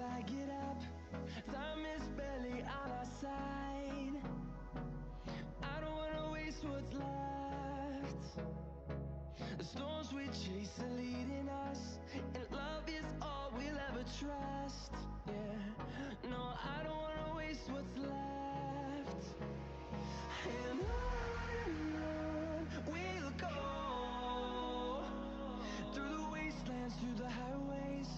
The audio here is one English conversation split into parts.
flag it up. Time is barely on our side. I don't wanna waste what's left. The storms we chase are leading us, and love is all we'll ever trust. Yeah, no, I don't wanna waste what's left. And on we'll go, through the wastelands, through the highways,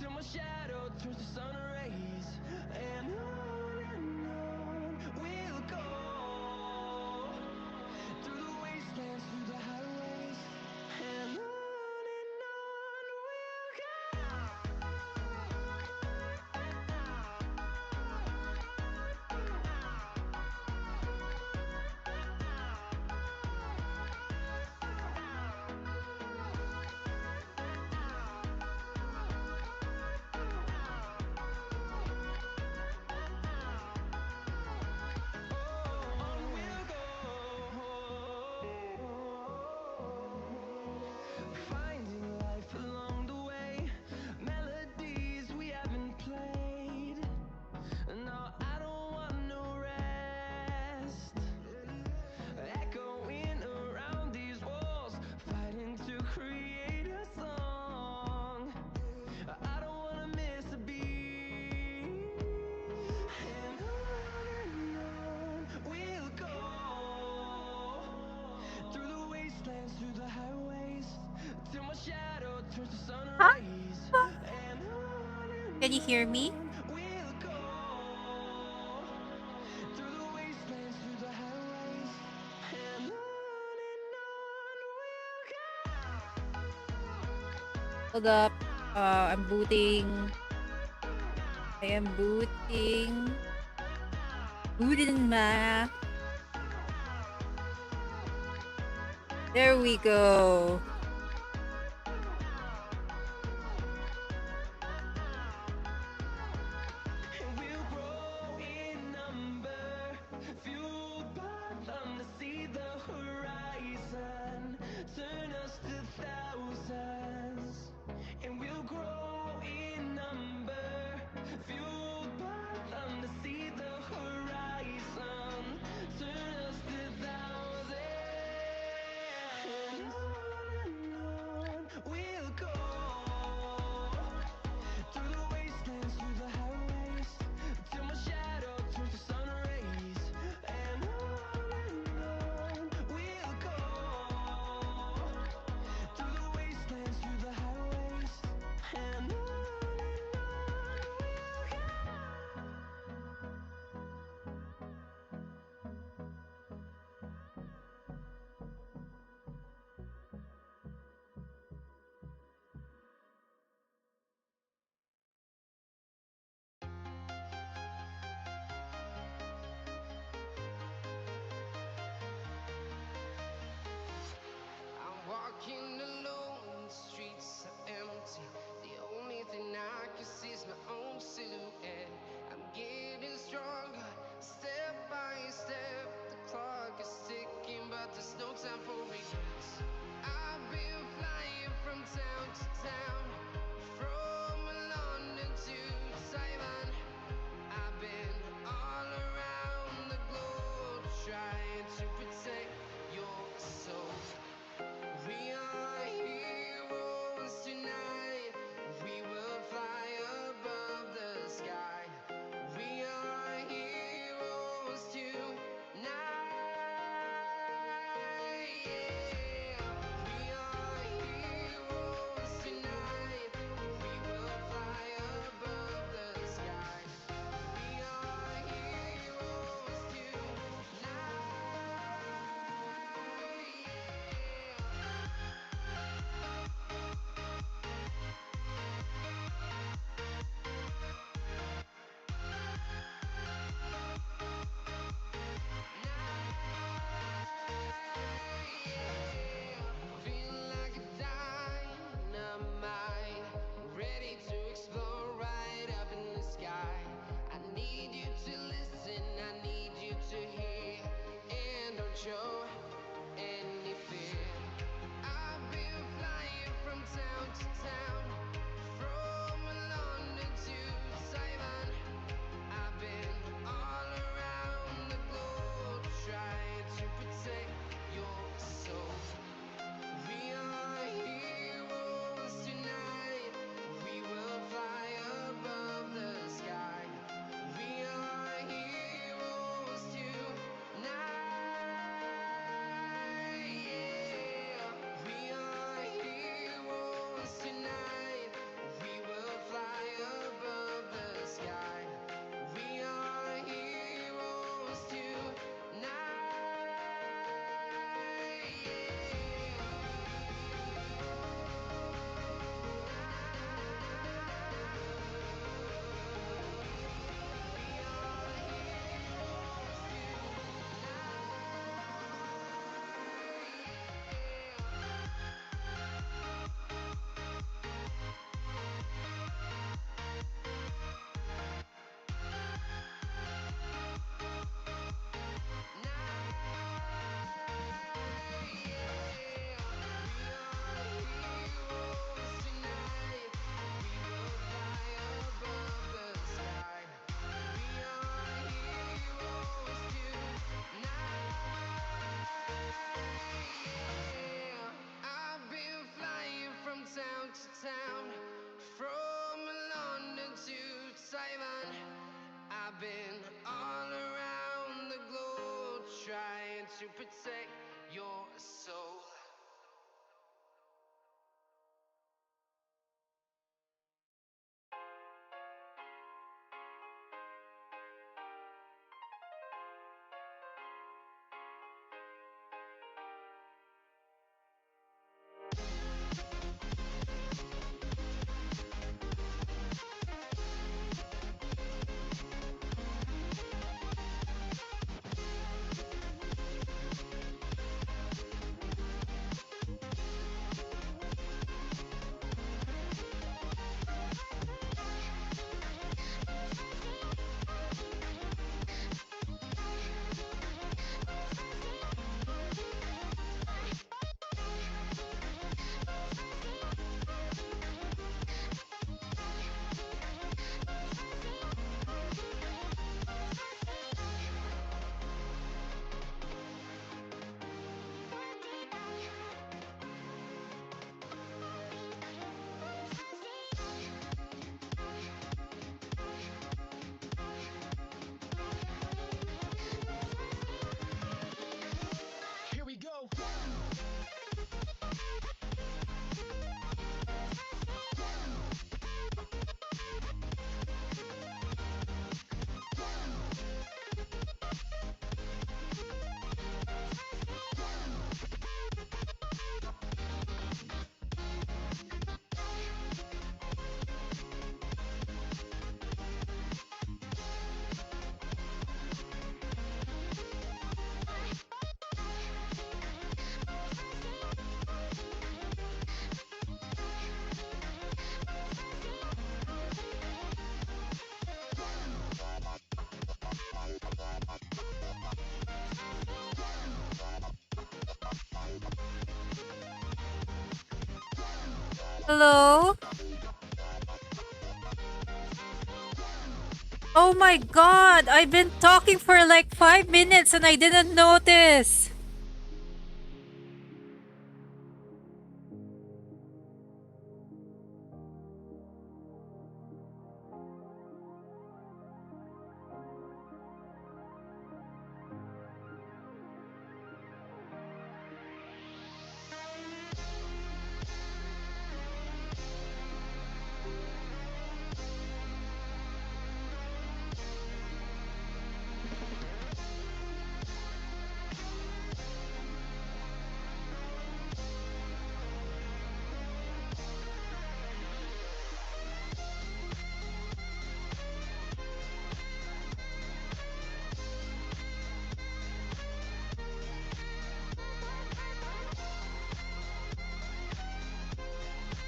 till my shadow turns to sun rays. And on we'll go, through the wastelands, through the highways, and on we'll finding life along the way, melodies we haven't played. No, I don't want no rest. Echoing around these walls, fighting to create a song. I don't wanna miss a beat. And on we'll go, through the wastelands, through the highways, till my shadow turns to sun Huh? rays. And Can you hear me? we'll go, through the wastelands, through the highways, and on we'll Hold up. I'm booting. I am booting. Booting ma. There we go. and we'll grow in number, fueled by them to see the horizon, turn us to thousands. And we'll grow in number, fueled by them to see the horizon, turn us to thousands. And to protect your soul. Here we go. Hello? Oh my god, I've been talking for like 5 minutes and I didn't notice.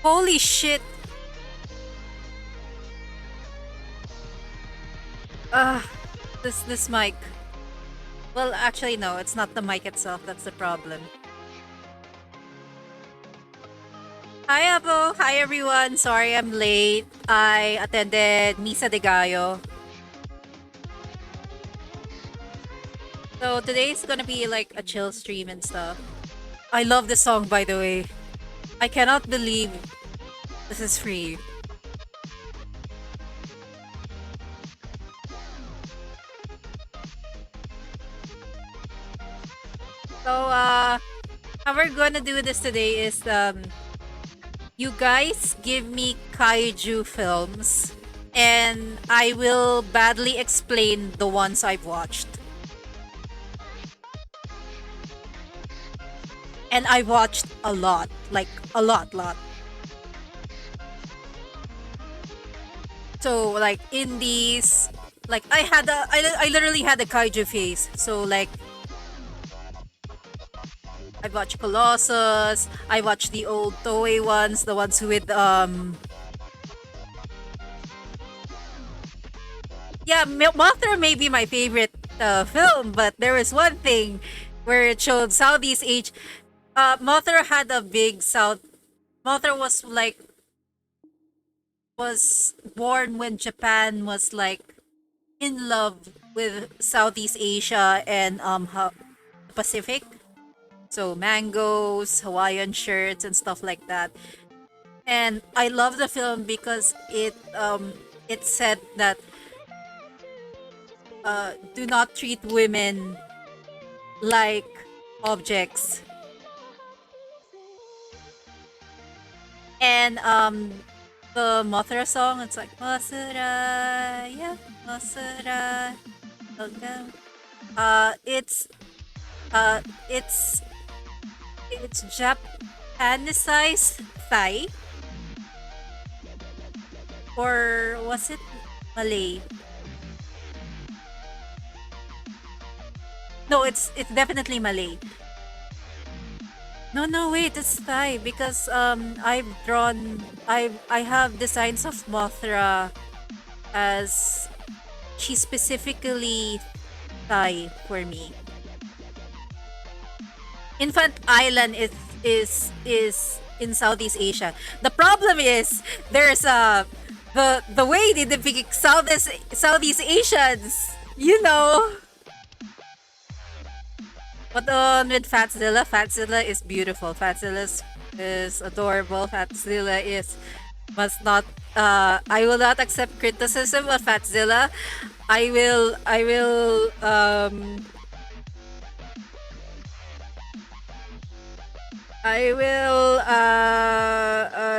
Holy shit. Ugh, this mic. Well, actually no, it's not the mic itself that's the problem. Hi Apo, hi everyone. Sorry I'm late. I attended Misa de Gallo. So today's gonna be like a chill stream and stuff. I love this song by the way. I cannot believe this is free. So how we're gonna do this today is you guys give me kaiju films and I will badly explain the ones I've watched. And I watched a lot, like a lot. So like indies, like I literally had a kaiju face. So like I watched Colossus, I watched the old Toei ones, the ones with yeah, Mothra may be my favorite film, but there was one thing where it showed Southeast Asia. Mothra had a big South. Mothra was born when Japan was like in love with Southeast Asia and the Pacific. So mangoes, Hawaiian shirts, and stuff like that. And I love the film because it said that do not treat women like objects. And the Mothra song, it's like Mothra, yeah, Mothra. Okay. Uh it's uh it's it's Japanicized Thai, or was it Malay? No, it's definitely Malay. No, no, wait, it's Thai because I have designs of Mothra as she's specifically Thai for me. Infant Island is in Southeast Asia. The problem is there's the way they depict Southeast Asians. You know. But on with Fatzilla, Fatzilla is beautiful. Fatzilla is adorable. Fatzilla is must not. I will not accept criticism of Fatzilla. I will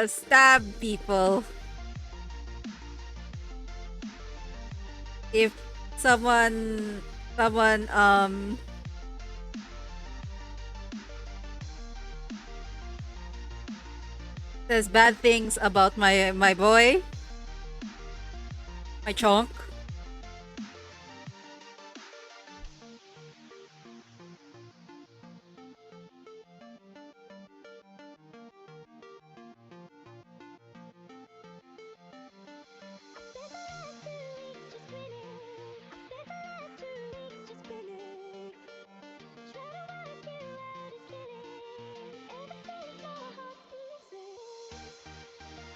stab people if someone says bad things about my boy, my chonk.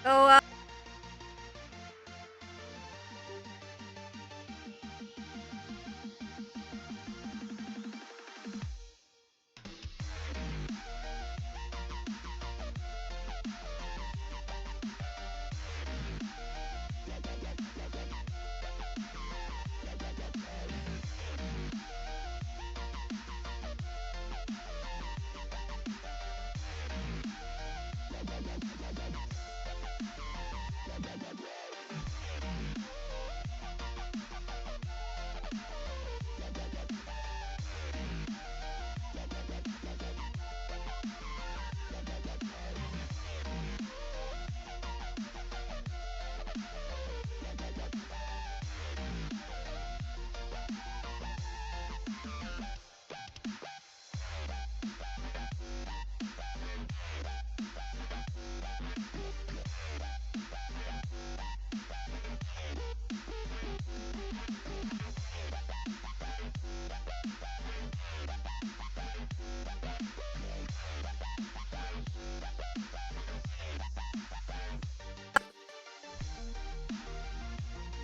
So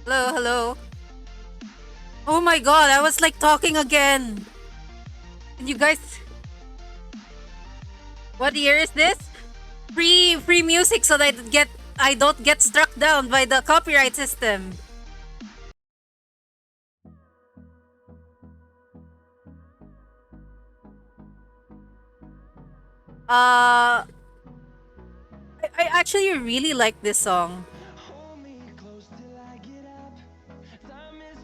hello, hello. Oh my god, I was like talking again. And you guys, what year is this? Free music so that I don't get struck down by the copyright system. Uh I actually really like this song. Hold me close till I get up. Time is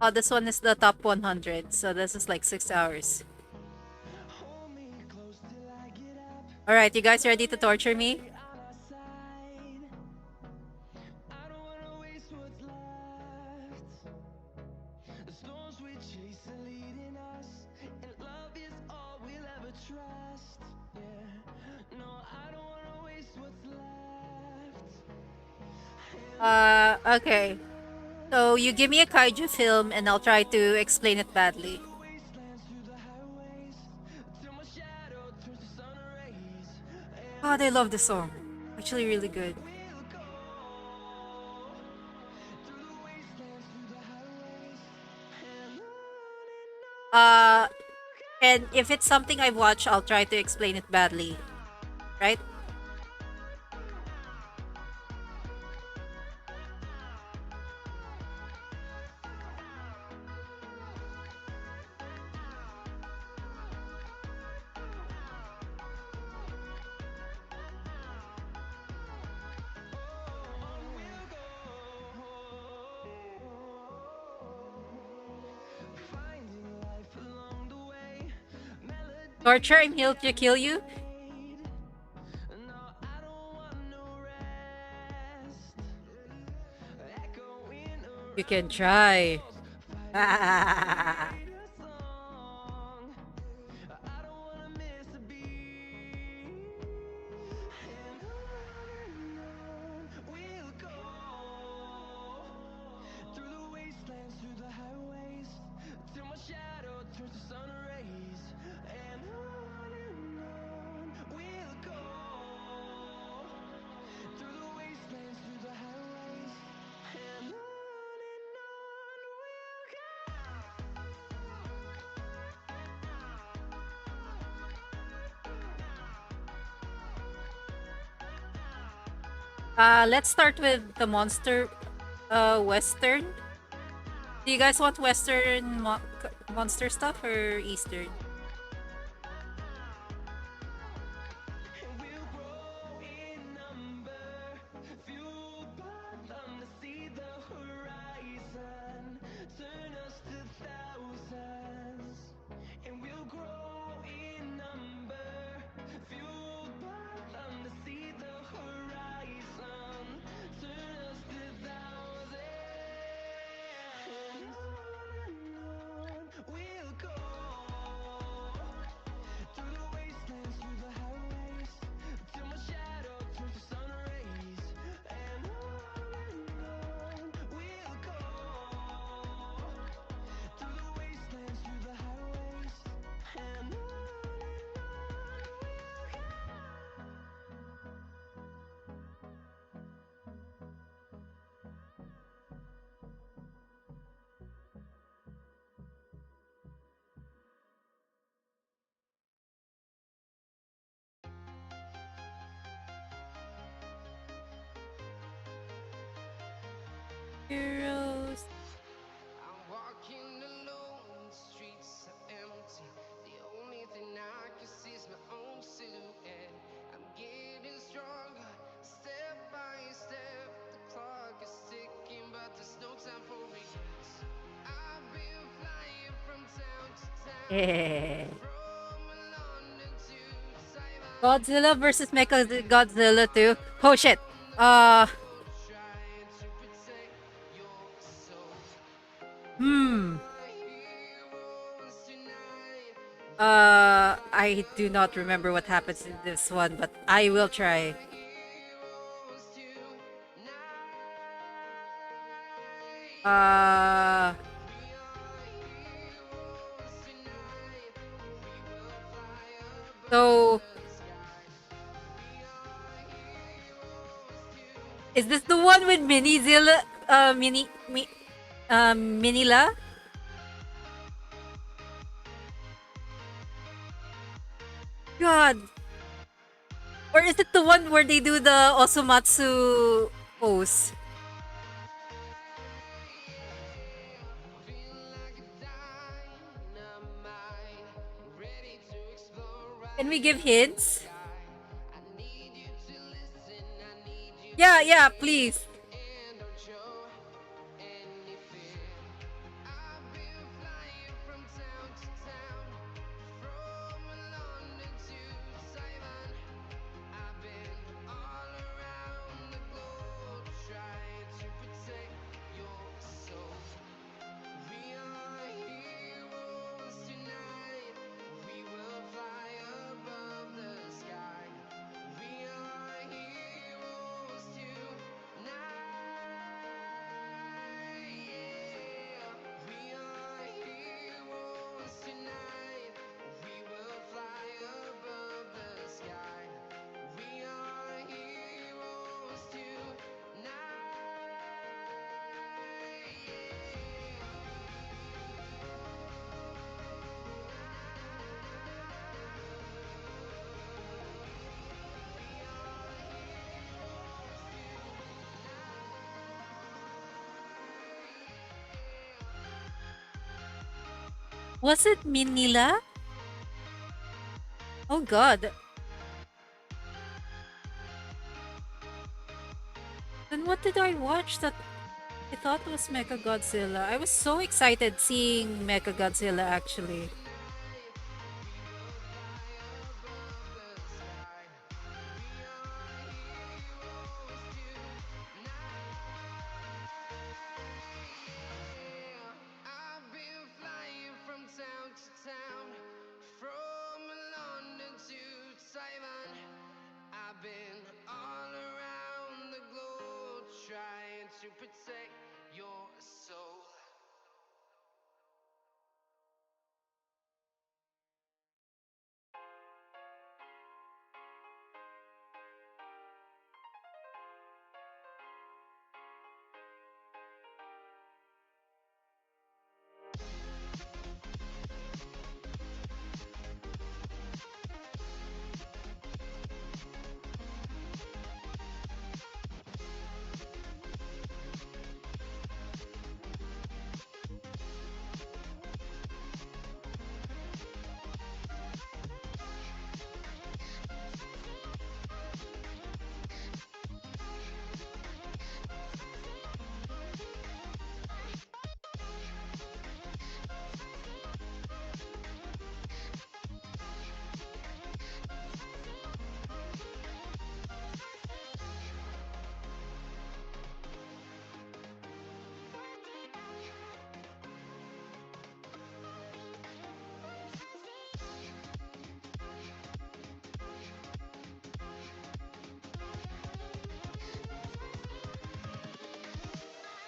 Oh, this one is the top 100, so this is like 6 hours. hold me close till I get up. All right, you guys ready to torture me? Out our side. I don't wanna waste what's left. The storms we chase are leading us, and love is all we'll ever trust. Yeah, no, I don't wanna waste what's left. Okay. So you give me a kaiju film and I'll try to explain it badly. The wastelands through the highways, till my shadow turns to sun rays. God, I love this song. Actually, really good. We'll go through the wastelands through the highways, and on and on. Uh, and if it's something I've watched, I'll try to explain it badly. Right? Torture, I'm here to kill you. No, I don't want no rest. Echoing You can around my try. walls, fighting a song. I don't wanna miss a beat. And on we'll go through the wastelands, through the highways, till my shadow turns to sun rays. And on we'll go through the wastelands, through the highways, and on we'll go. Let's start with the monster western. Do you guys want western monster stuff or eastern? And we'll grow in number, fueled by them to see the horizon, turn us to thousands. And we'll grow in number, fueled by them to see the horizon, turn us to thousands. And on we'll go through the wastelands, through the highways, till my shadow turns to sun rays. And on we'll go through the wastelands, through the highways, and on we'll go. Heroes. I'm walking alone, the streets are empty. The only thing I can see is my own silhouette. I'm getting stronger, step by step. The clock is ticking, but there's no time for regrets. I've been flying from town to town, Eh. from London to Taiwan. Godzilla versus Mecha Godzilla 2. Oh shit. Trying to protect your soul. Hmm. Heroes tonight. I do not remember what happens in this one, but I will try. Heroes tonight. Uh, We are heroes tonight. We will fly above so the sky. We are heroes tonight. is this the one with Mini Zilla? Minila? God. Or is it the one where they do the Osomatsu pose? Feel like a dynamite, ready to explore Can we right give in the hints? sky. I need you to listen, I need you to Yeah, hear, please. and don't show any fear. I've been flying from town to town, from London to Taiwan. I've been all around the globe, trying to protect your soul. We are heroes tonight. We will fly above the sky. We are heroes tonight. Yeah. We are heroes tonight. We will fly above the sky. We are heroes tonight. Was it Minila? Oh god. Then what did I watch that I thought was Mecha Godzilla? I was so excited seeing Mecha Godzilla actually. to protect your soul.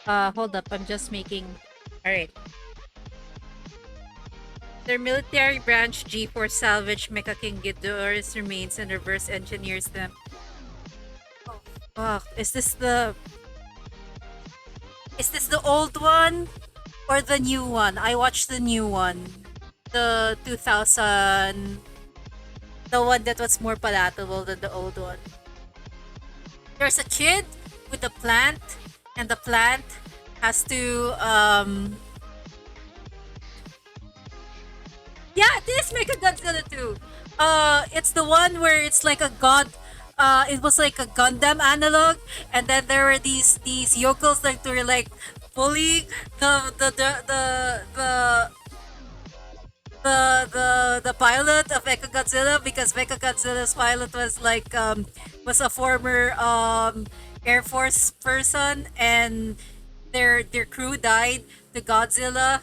Hold up, I'm just making. Alright. Their military branch G4 salvaged Mecha King Ghidorah's remains and reverse engineers them. Fuck, is this the old one or the new one? I watched the new one. The 2000, the one that was more palatable than the old one. There's a kid with a plant, and the plant has to yeah, this Mecha Godzilla too. It's the one where it's like a god. It was like a Gundam analog, and then there were these yokels that were like bullying the pilot of Mechagodzilla, because Mechagodzilla's pilot was like was a former Air Force person, and their crew died to Godzilla.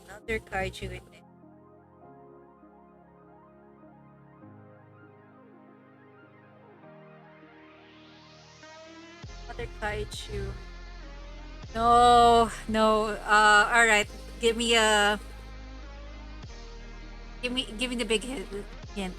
Another kaiju in there. Another kaiju. No, no. All right. Give me a give me the big hint. Hint.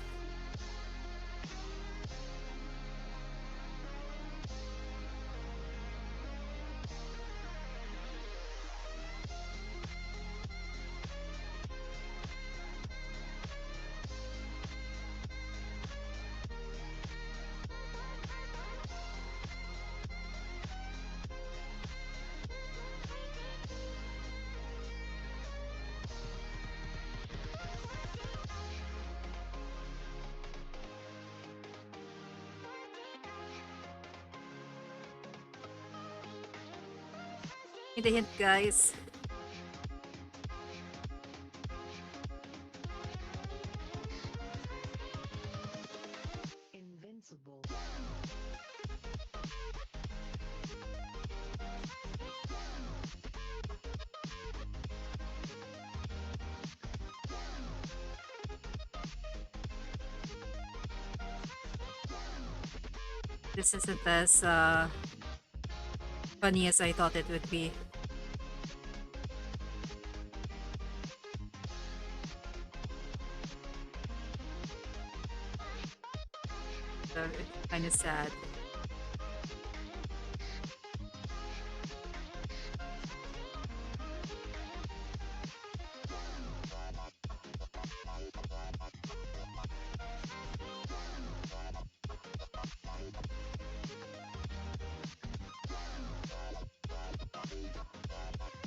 Give me the hint, guys. Invincible. This isn't as funny as I thought it would be. So it's kind of sad.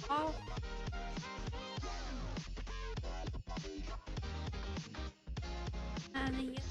Oh, ano yun?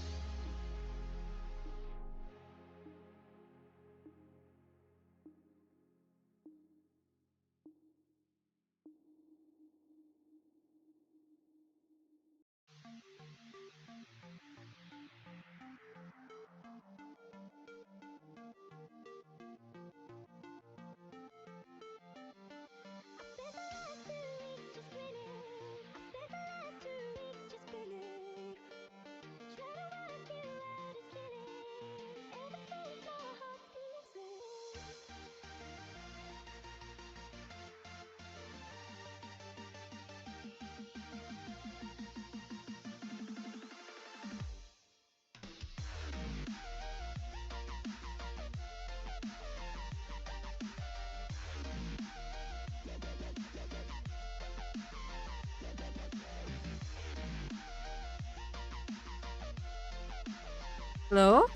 Hello?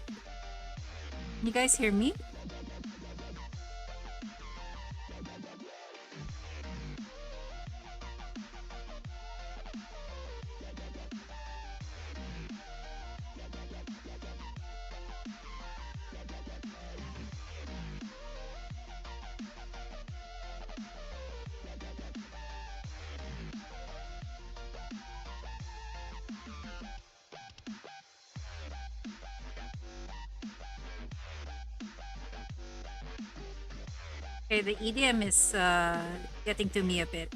Can you guys hear me? Okay, the EDM is getting to me a bit.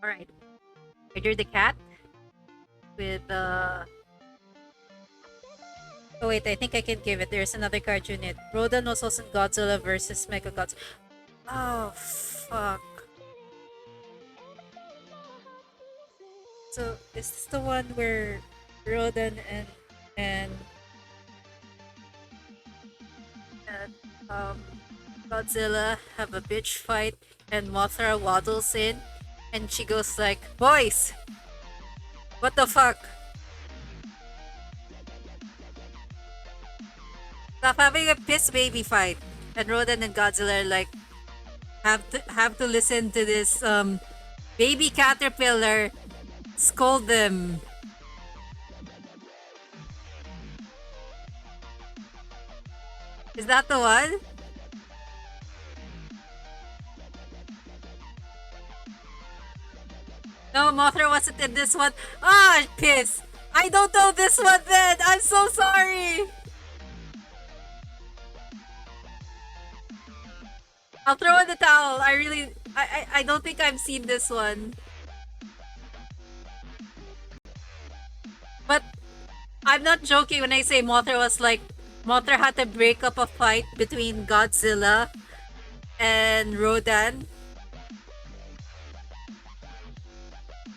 All right. I drew the cat with Oh wait, I think I can give it. There's another cartoon in it. Rodan was also in Godzilla versus Mechagodzilla. Oh fuck. So is this the one where Rodan and and Godzilla have a bitch fight and Mothra waddles in and she goes like, "Boys, what the fuck? Stop having a piss baby fight." And Rodan and Godzilla are like, have to listen to this baby caterpillar scold them. Is that the one? No, Mothra wasn't in this one. Ah, piss. I don't know this one then. I'm so sorry. I'll throw in the towel. I don't think I've seen this one. But I'm not joking when I say Mothra had to break up a fight between Godzilla and Rodan.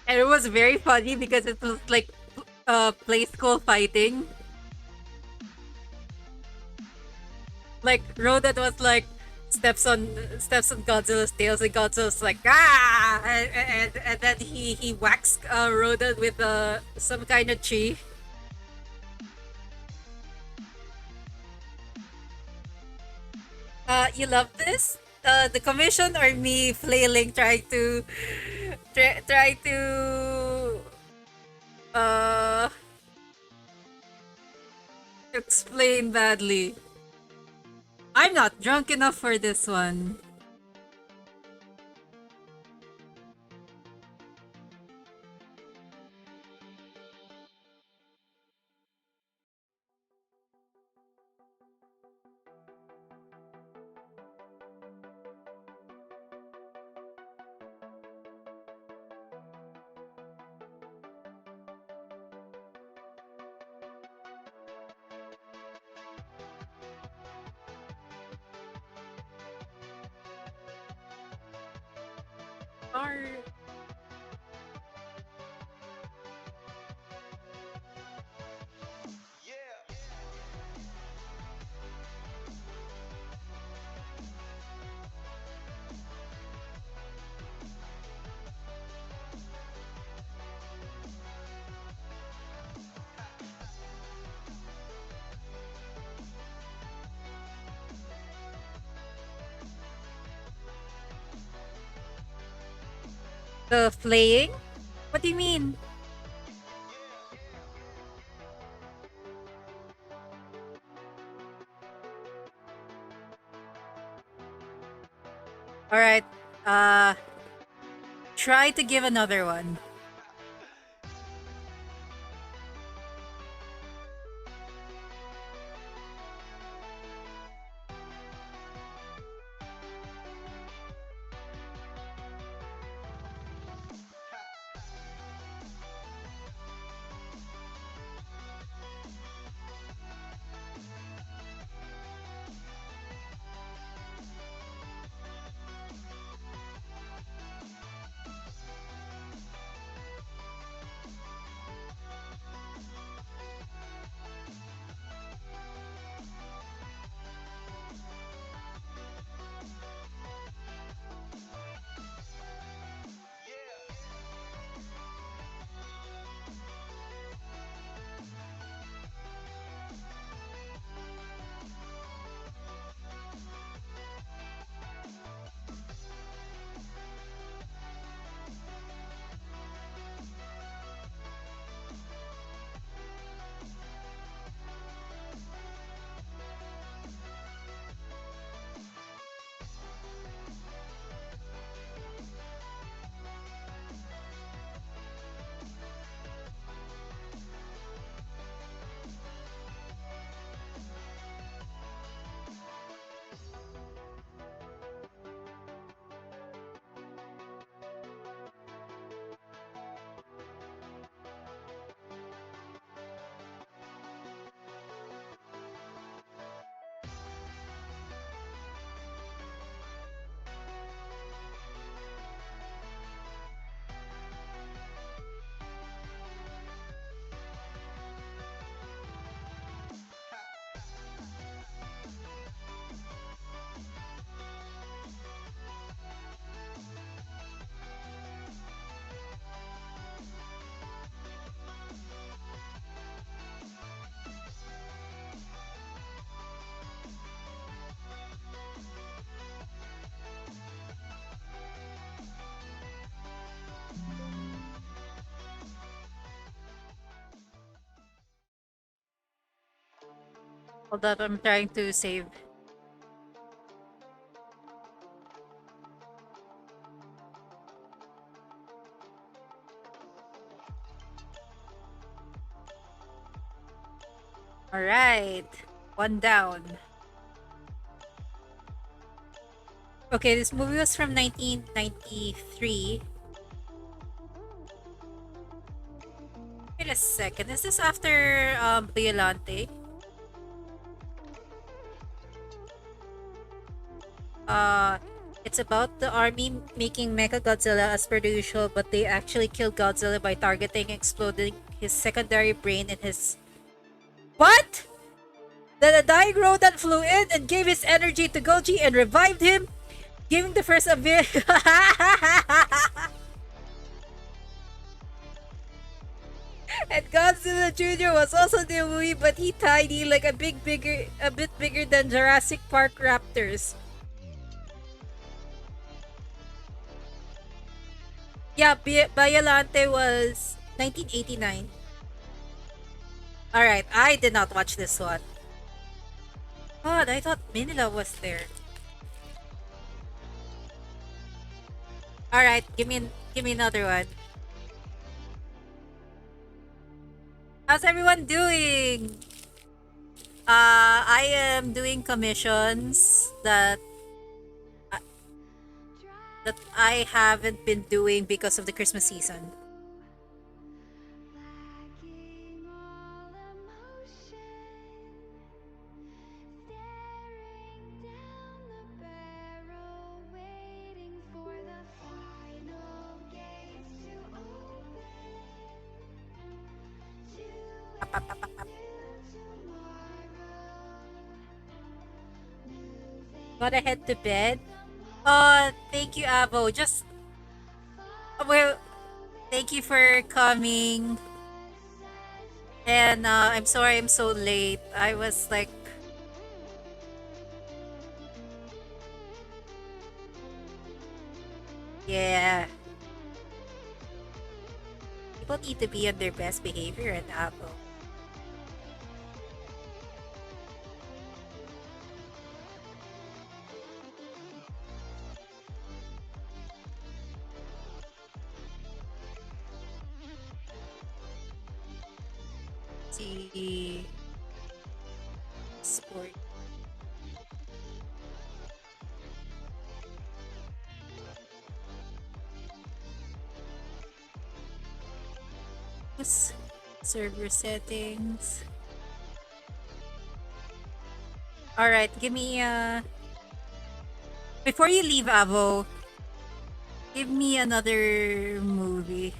And it was very funny because it was like play school fighting. Like Rodan was like steps on Godzilla's tails and Godzilla's like ah and then he whacks Rodan with some kind of tree. You love this? The commission or me flailing try to uh explain badly. I'm not drunk enough for this one. Or the flaying? What do you mean? All right. Uh, try to give another one. Hold up, I'm trying to save. Alright. One down. Okay, this movie was from 1993. Wait a second. Is this after Violante? Uh, it's about the army making Mechagodzilla as per the usual, but they actually killed Godzilla by targeting, exploding his secondary brain in his. What? Then a dying rodent flew in and gave his energy to Goji and revived him, giving the first ability. And Godzilla Jr. was also in the movie, but he tiny, like a bit bigger than Jurassic Park raptors. Yeah, Biolante was 1989. Alright, I did not watch this one. God, I thought Manila was there. Alright, give me another one. How's everyone doing? I am doing commissions that I haven't been doing because of the Christmas season. Lacking all emotion, staring down the barrel, waiting for the final gates to open to a new tomorrow. Gotta Moving head to bed. with the moment, Thank you, Avo. Well, thank you for coming. And I'm sorry I'm so late. I was like, yeah, people need to be on their best behavior at Apple. See, sport. Server settings. All right, give me before you leave, Avo, give me another movie.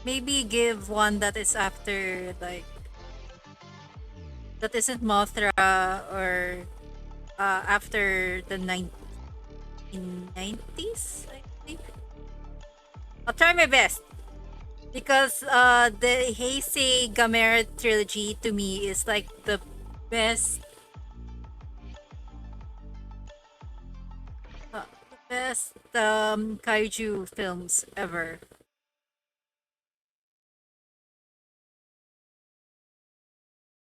Maybe give one that is after like that isn't Mothra or after the 1990s, I think. I'll try my best because the Heisei Gamera trilogy to me is like best the best kaiju films ever.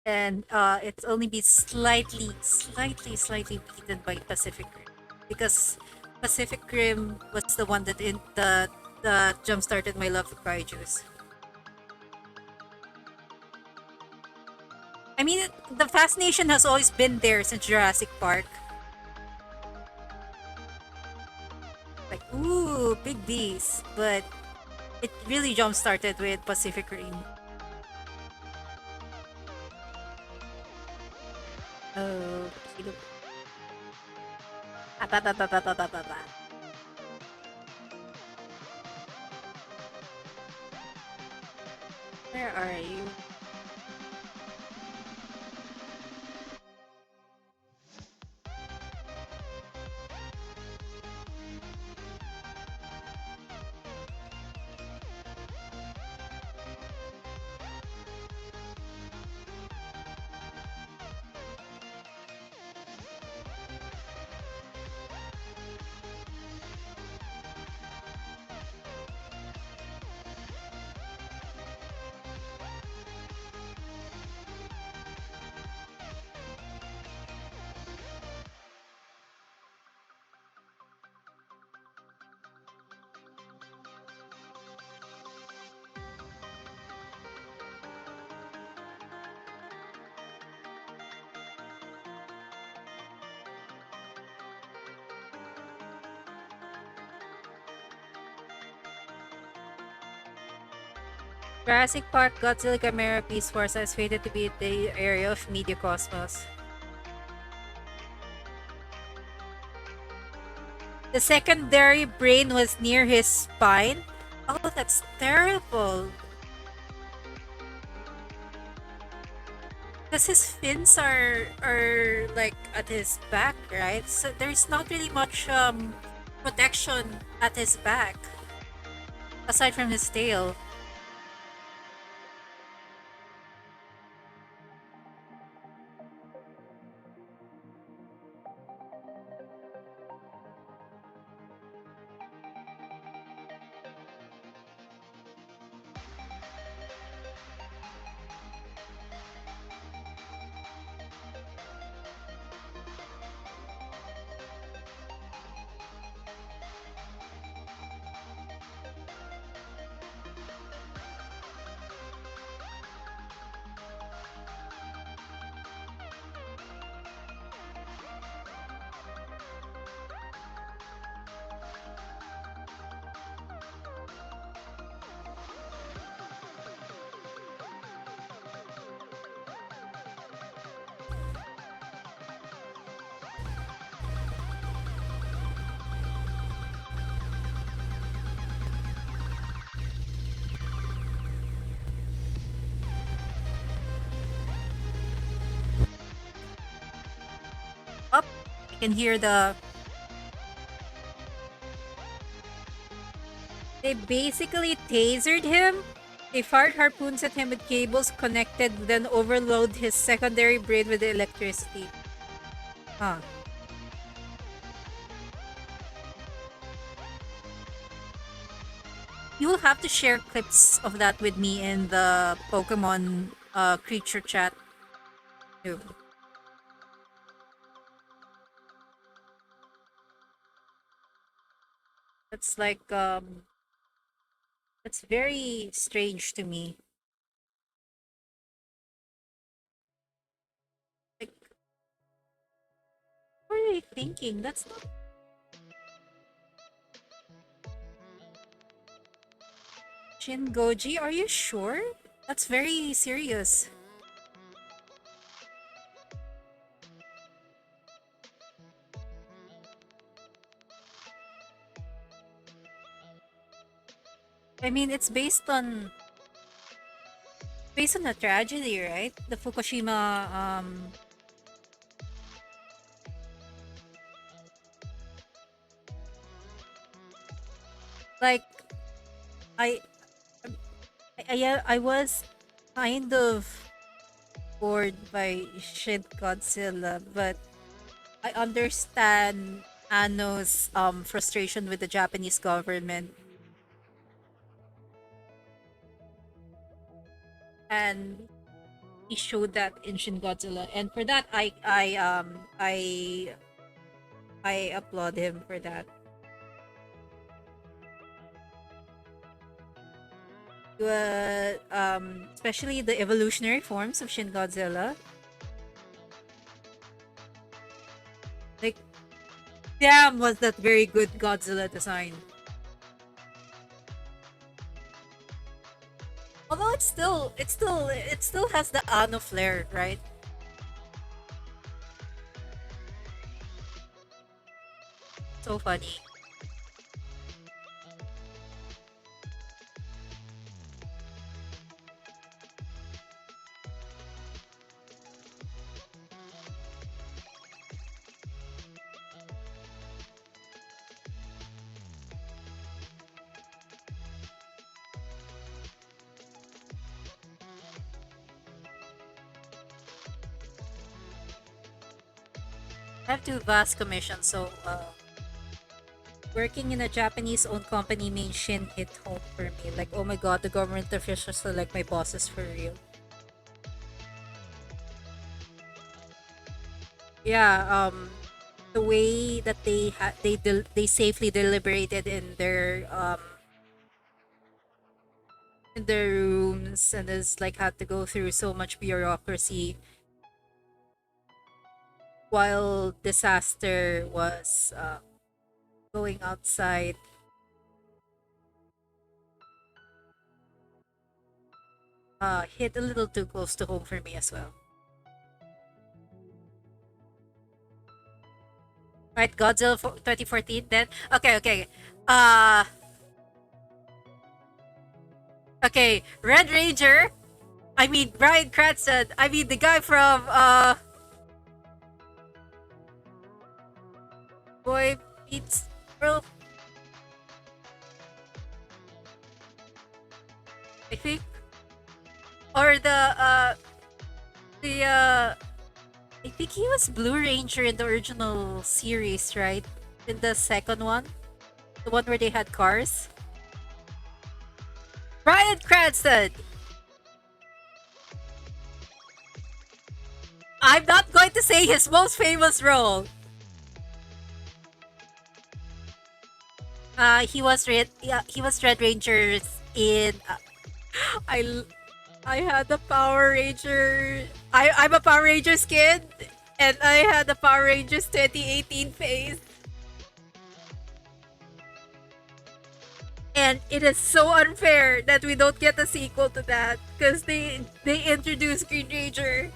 And it's only been slightly beaten by Pacific Rim because Pacific Rim was the one that jump started my love for kaiju's. I mean, the fascination has always been there since Jurassic Park. Like, ooh, big beast, but it really jump started with Pacific Rim. Oh, Kilo. Ah, ba. Where are you? Jurassic Park Godzilla Gamera Peace Force is fated to be the area of media cosmos. The secondary brain was near his spine. Oh, that's terrible. Because his fins are like at his back, right? So there's not really much protection at his back aside from his tail. Up, you can hear the. They basically tasered him. They fired harpoons at him with cables connected, then overload his secondary brain with electricity. Huh. You will have to share clips of that with me in the Pokemon creature chat too. That's like that's very strange to me. Like, what are they thinking? That's not Shin Goji. Are you sure? That's very serious. I mean, it's based on a tragedy, right? The Fukushima like I I was kind of bored by Shin Godzilla, but I understand Ano's frustration with the Japanese government, and he showed that in Shin Godzilla, and for that I applaud him for that. Especially the evolutionary forms of Shin Godzilla. Like, damn, was that very good Godzilla design. Although it still has the Ano flair, right? So funny. I have two vast commissions, so working in a Japanese-owned company made Shin hit home for me. Like, oh my god, the government officials are like my bosses for real. Yeah, the way that they safely deliberated in their rooms, and it's like had to go through so much bureaucracy while disaster was going outside. hit a little too close to home for me as well. Right, Godzilla 2014 then. Okay, okay. Uh okay, Red Ranger. I mean Bryan Cranston. I mean the guy from Boy Meets World, I think. Or the I think he was Blue Ranger in the original series, right? In the second one, the one where they had cars. Bryan Cranston. I'm not going to say his most famous role. He was Red Rangers in. I l- I had the Power Ranger. I'm a Power Rangers kid, and I had the Power Rangers 2018 phase. And it is so unfair that we don't get a sequel to that because they introduced Green Ranger.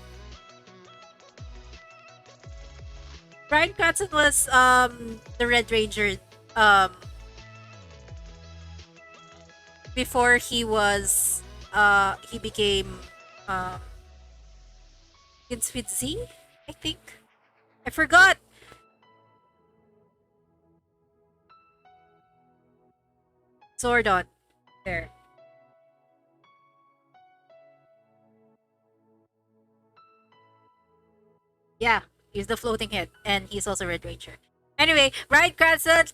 Bryan Cranston was the Red Ranger um before he became um Vince with Z, I think. I forgot. Zordon. There. Yeah, he's the floating head, and he's also Red Ranger. Anyway, Bryan Cranston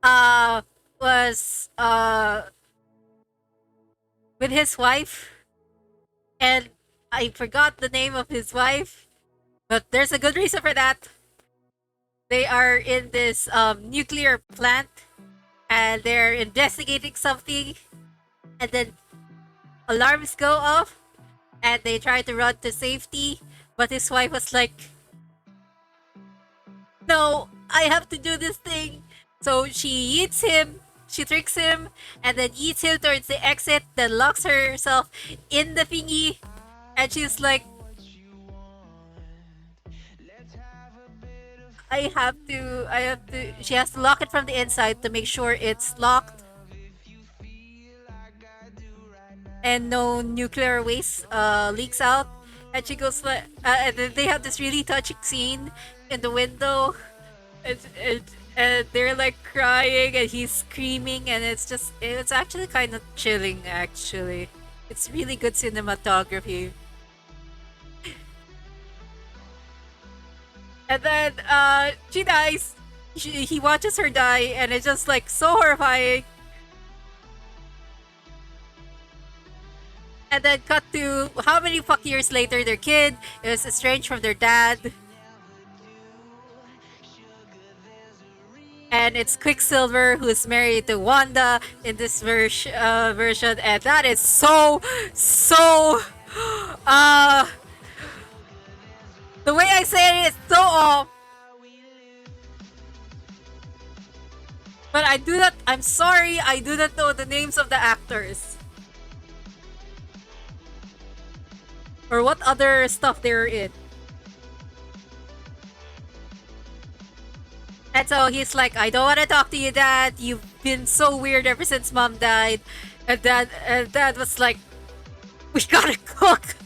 uh was with his wife, and I forgot the name of his wife, but there's a good reason for that. They are in this nuclear plant, and they're investigating something, and then alarms go off, and they try to run to safety, but his wife was like, no, I have to do this thing. So she eats him, she tricks him, and then eats him towards the exit, then locks herself in the thingy, and she's like, I have to, she has to lock it from the inside to make sure it's locked and no nuclear waste leaks out. And she goes like, and then they have this really touching scene in the window, and, and, and they're like crying, and he's screaming, and it's actually kind of chilling. Actually, it's really good cinematography. And then she dies. He watches her die, and it's just like so horrifying. And then cut to how many fuck years later, their kid is estranged from their dad, and it's Quicksilver who's married to Wanda in this version, and that is so uh the way I say it is so off. But I'm sorry, I do not know the names of the actors or what other stuff they're in. And so he's like, I don't want to talk to you, Dad. You've been so weird ever since Mom died. And Dad was like, we gotta cook.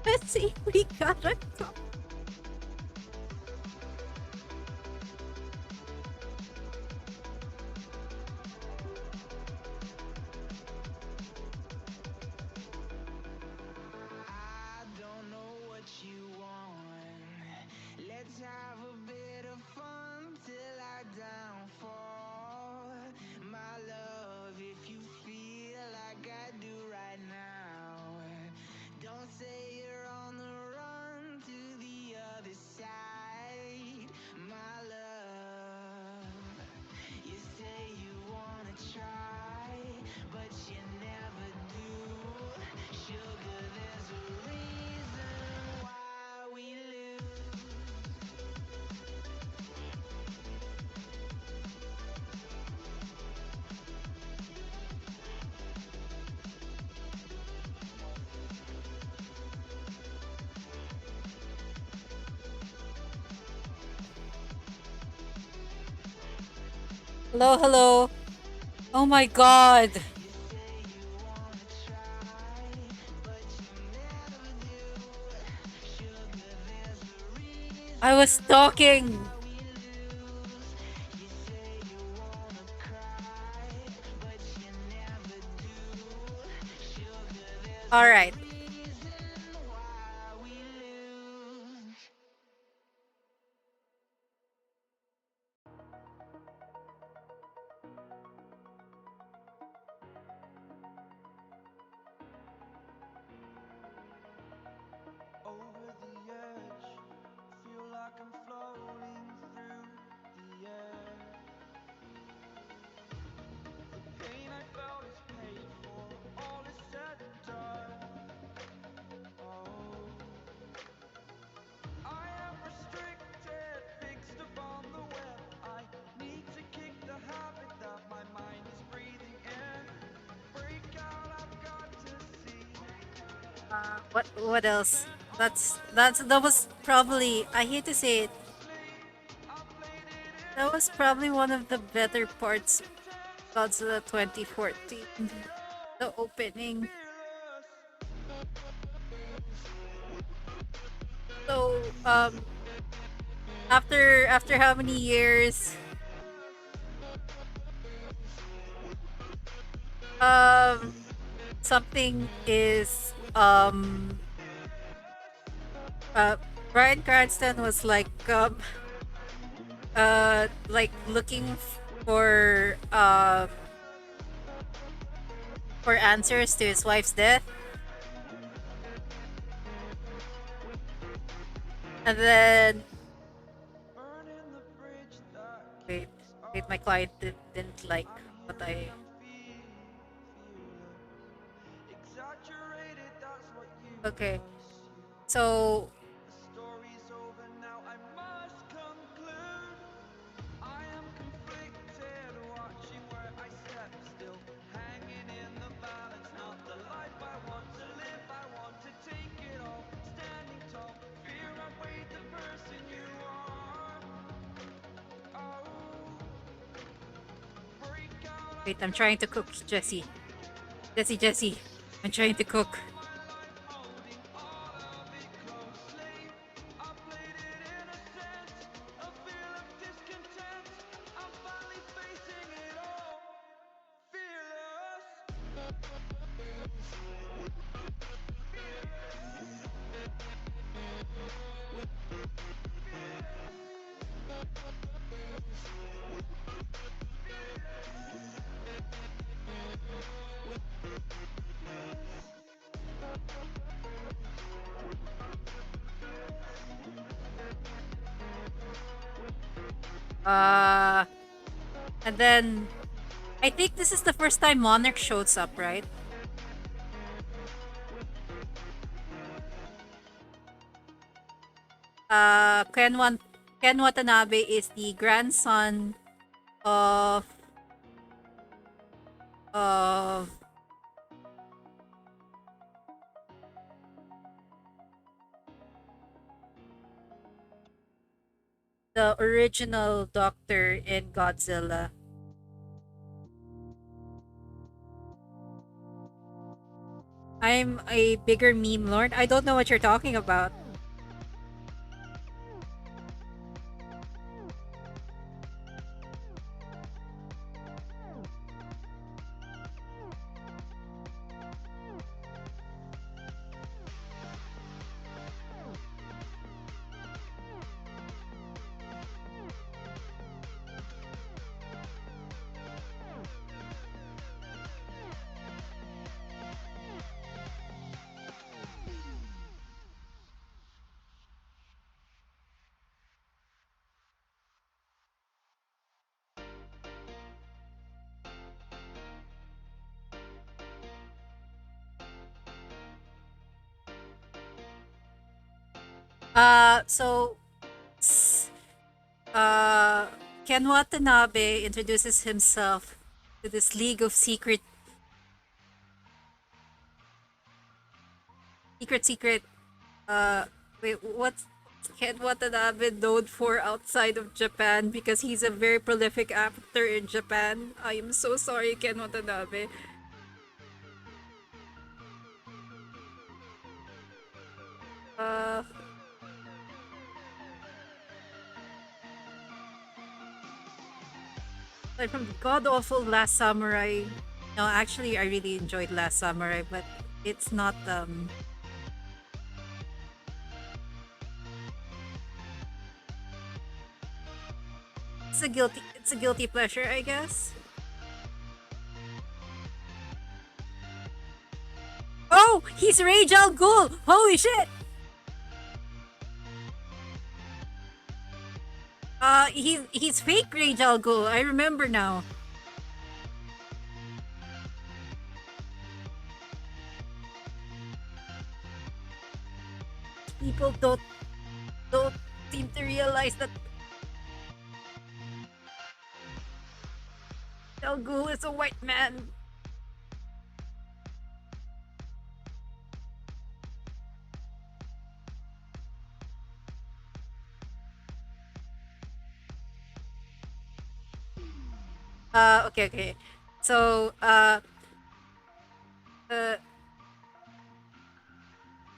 Let's see, we gotta cook. I don't know what you want. Let's have a bit of fun till I downfall. My love, if you feel like I do right now, don't say you're on the run to Hello, hello. Oh my god. I was talking. All right. Over the edge, feel like I'm floating through the air. The pain I felt is paid for, all is said and done. Oh, I am restricted, fixed upon the web. I need to kick the habit that my mind is breathing in. Break out, I've got to see. What else? That was probably, I hate to say it, that was probably one of the better parts of Godzilla 2014. The opening. So after how many years, um something is Bryan Cranston was like looking for answers to his wife's death, and then Burning the bridge that wait keeps wait, my us. client didn't like I'm what here and I. I'm fearless. Exaggerated, that's what you Okay, assume. so The story's over now, I must conclude. I am conflicted, watching where I step still, hanging in the balance. Not the life I want to live, I want to take it all. Standing tall, fear outweighed the person you are. Oh, break out, wait, I've I'm got trying to to cook, see. Jesse. Jesse, I'm trying to cook. My life holding all of it closely. I played it innocent, a feel of discontent. I'm finally facing it all, fearless. Uh, and then I think this is the first time Monarch shows up, right? Uh, Ken, Wan- Ken Watanabe is the grandson of of the original Doctor in Godzilla. I'm a bigger meme lord. I don't know what you're talking about. So s- uh, Ken Watanabe introduces himself to this League of Secret. Uh, wait, what? Ken Watanabe known for outside of Japan because he's a very prolific actor in Japan. I am so sorry, Ken Watanabe. Uh, like from the god awful Last Samurai. No, actually, I really enjoyed Last Samurai, but it's not it's a guilty pleasure, I guess. Oh, he's Rage Al Ghul. Holy shit. He's fake Rage Al Ghul. I remember now. People don't seem to realize that Al Ghul is a white man. Okay. So, uh,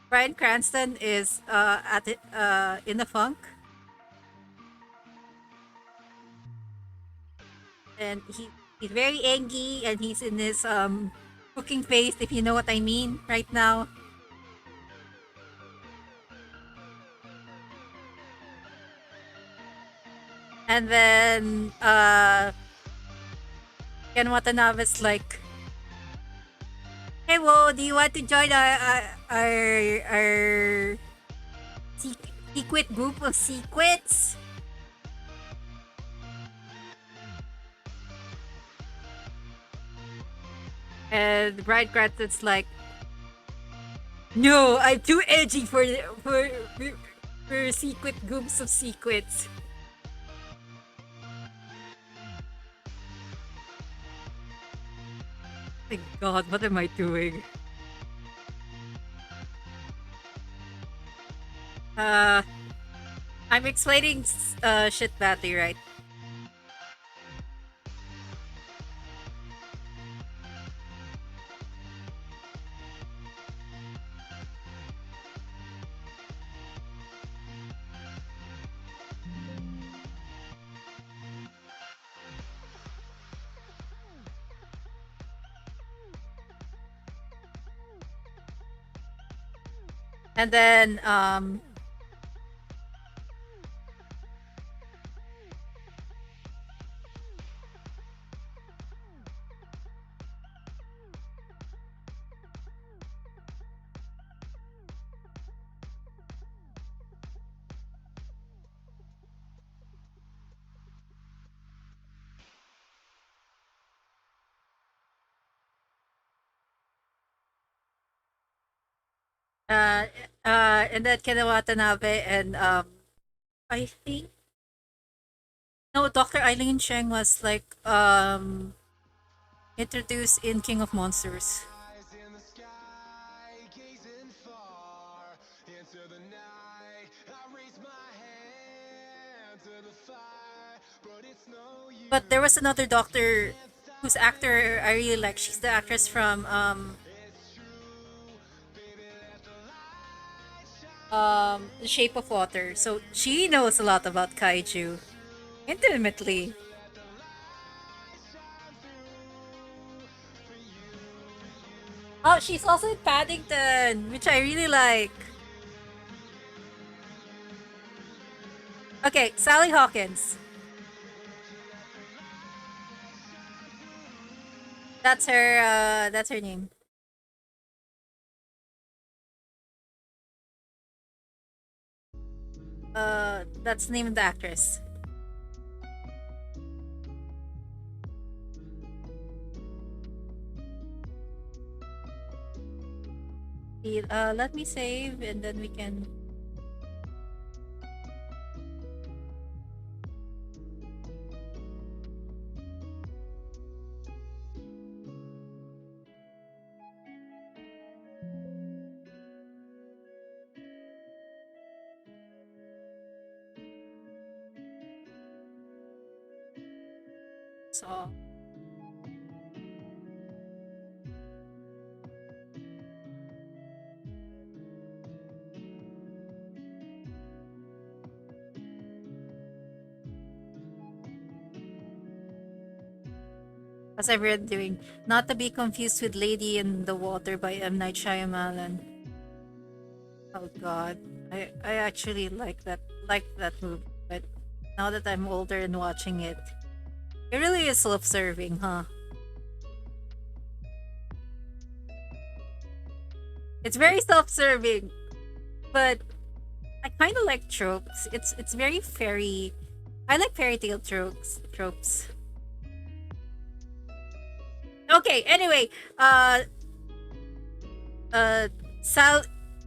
Bryan Cranston is in the funk, and he's very angry, and he's in his cooking phase, if you know what I mean, right now. And then Ken Watanabe's like, "Hey, Wo, do you want to join our secret group of secrets?" And Bryan Cranston's like, "No, I'm too edgy for secret groups of secrets." My God, what am I doing? Uh, I'm explaining shit badly, right? And then uh and then Ken Watanabe and I think no, Dr. Eileen Cheng was like introduced in King of Monsters. Eyes in the sky, gazing far into the night. I raise my hand to the fire, but it's no But there was use. another You doctor can't whose stop actor I really like. She's the actress me. from It's true, baby. Let the light shine The Shape of Water. So she knows a lot about kaiju intimately. let the light shine through for you. Oh, she's also in Paddington, which I really like. Okay, Sally Hawkins. That's her name. That's the name of the actress. Let me save and then we can. So as I've read doing, not to be confused with Lady in the Water by M. Night Shyamalan. Oh God, I actually like that movie, but now that I'm older and watching it, it really is self-serving, huh? It's very self-serving, but I kind of like tropes. It's very fairy. I like fairy tale tropes. Tropes. Okay. Anyway, uh, uh, Sal,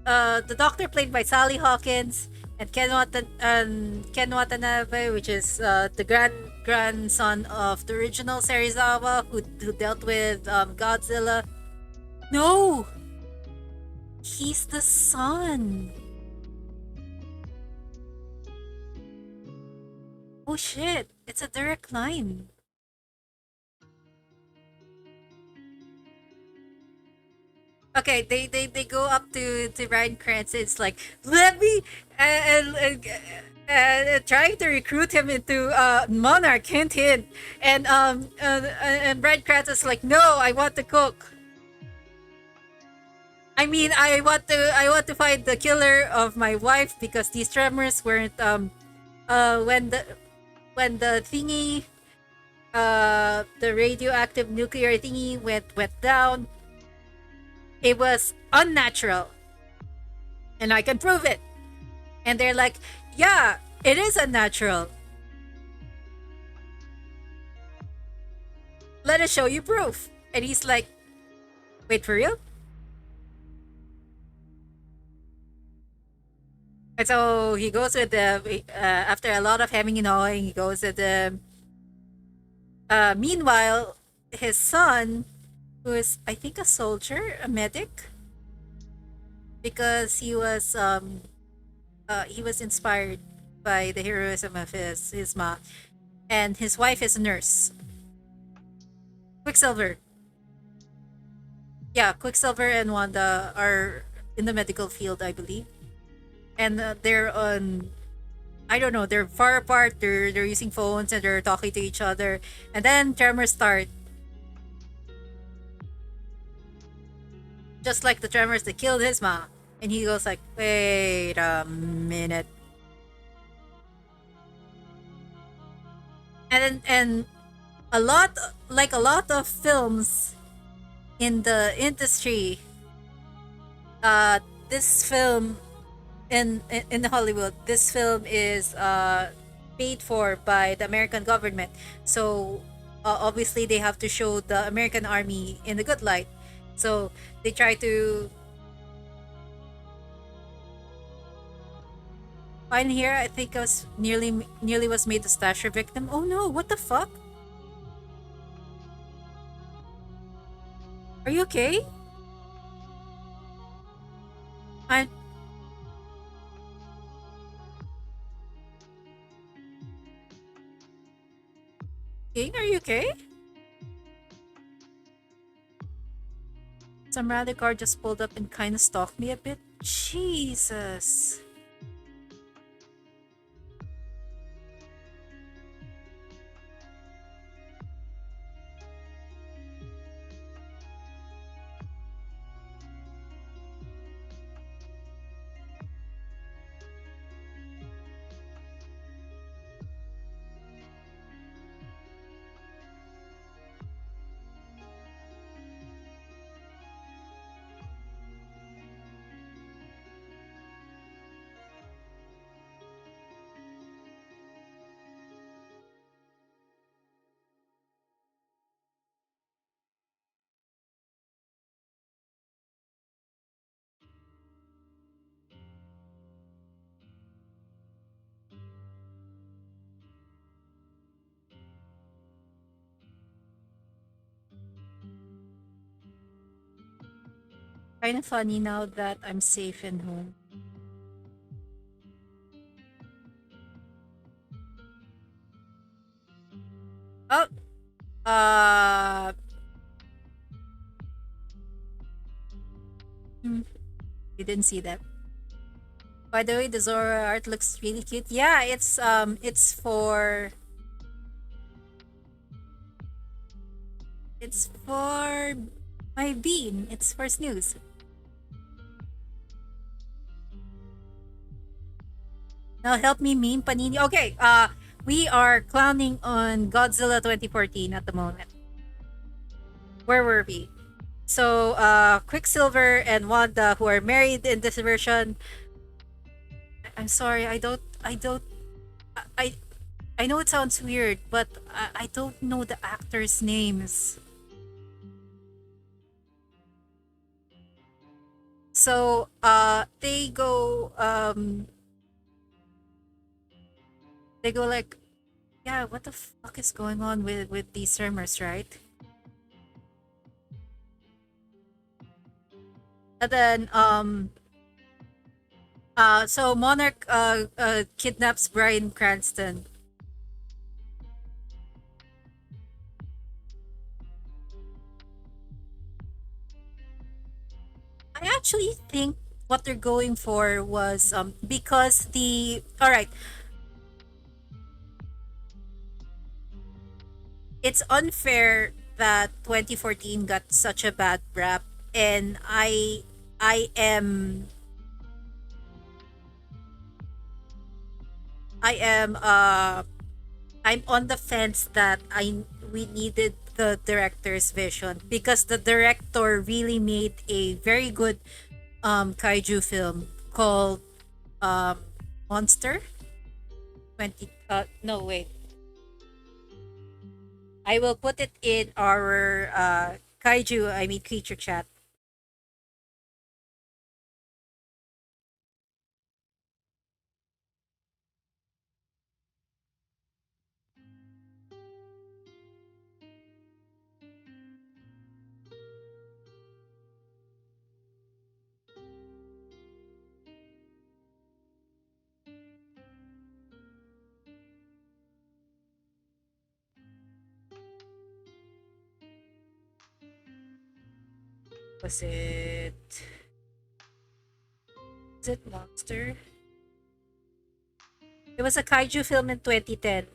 the Doctor played by Sally Hawkins and Ken Watanabe, which is the grandson of the original Serizawa who dealt with Godzilla. No, he's the son. Oh shit! It's a direct line. Okay, they go up to Ryan Krantz. It's like let me trying to recruit him into Monarch. Hint hint. And Ryan Krantz is like, no, I want to cook. I mean, I want to find the killer of my wife because these tremors weren't when the thingy the radioactive nuclear thingy went down. It was unnatural, and I can prove it. And they're like, yeah, it is unnatural. Let us show you proof. And he's like, wait, for real? And so he goes with the, after a lot of hemming and hawing, he goes with the, meanwhile, his son, who is, I think, a soldier, a medic, because he was inspired by the heroism of his ma, and his wife is a nurse. Quicksilver. Yeah, Quicksilver and Wanda are in the medical field, I believe, and they're on. I don't know. They're far apart. They're using phones and they're talking to each other, and then tremors start, just like the tremors that killed his mom. And he goes like, "Wait a minute," and a lot of films in the industry, uh, this film in Hollywood, this film is paid for by the American government. So obviously they have to show the American army in a good light. So they try to find here. I think I was nearly was made a slasher victim. Oh no! What the fuck? Are you okay? I'm King. Are you okay? Some random car just pulled up and kind of stalked me a bit. Jesus. Kind of funny now that I'm safe and home. Oh, Uh, hmm, you didn't see that. By the way, the Zora art looks really cute. Yeah, it's for my bean. It's for snooze. Now help me meme Panini. Okay, we are clowning on Godzilla 2014 at the moment. Where were we? So, Quicksilver and Wanda, who are married in this version. I'm sorry, I, I know it sounds weird, but I don't know the actors' names. So, they go like, yeah, what the fuck is going on with these sermers, right? And then, so Monarch kidnaps Bryan Cranston. I actually think what they're going for was because the all right, it's unfair that 2014 got such a bad rap, and I am I am I'm on the fence that I we needed the director's vision because the director really made a very good kaiju film called um Monster 20 no wait, I will put it in our kaiju, I mean creature chat. Was it is it Monster? It was a kaiju film in 2010.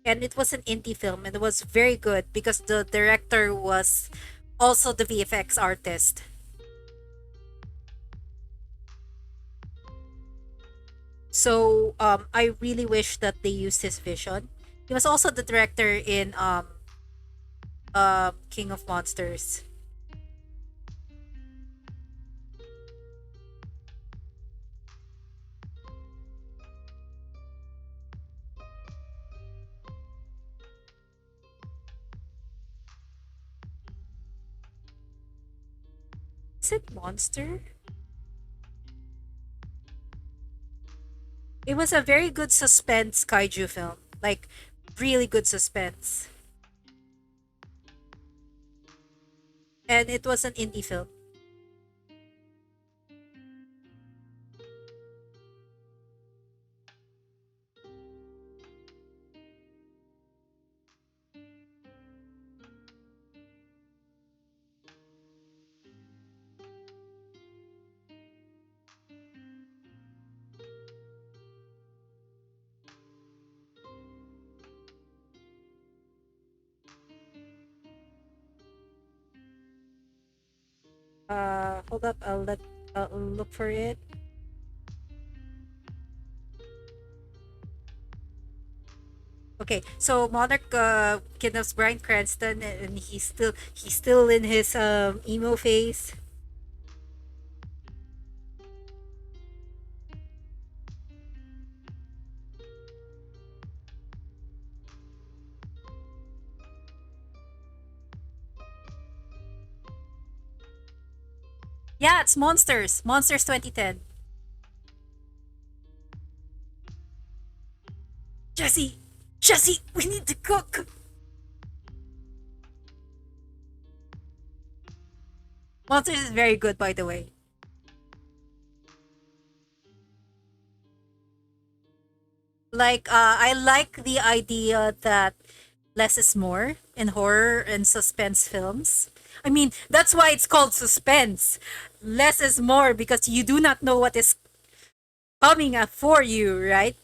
And it was an indie film and it was very good because the director was also the VFX artist. So I really wish that they used his vision. He was also the director in King of Monsters. Is it Monster? It was a very good suspense kaiju film. Like really good suspense. And it was an indie film. Hold up, I'll look for it. Okay, so Monarch kidnaps Bryan Cranston, and he's still in his emo phase. Yeah, it's Monsters 2010. Jesse, Jesse, we need to cook. Monsters is very good, by the way. Like, I like the idea that less is more in horror and suspense films. I mean, that's why it's called suspense. Less is more because you do not know what is coming up for you, right?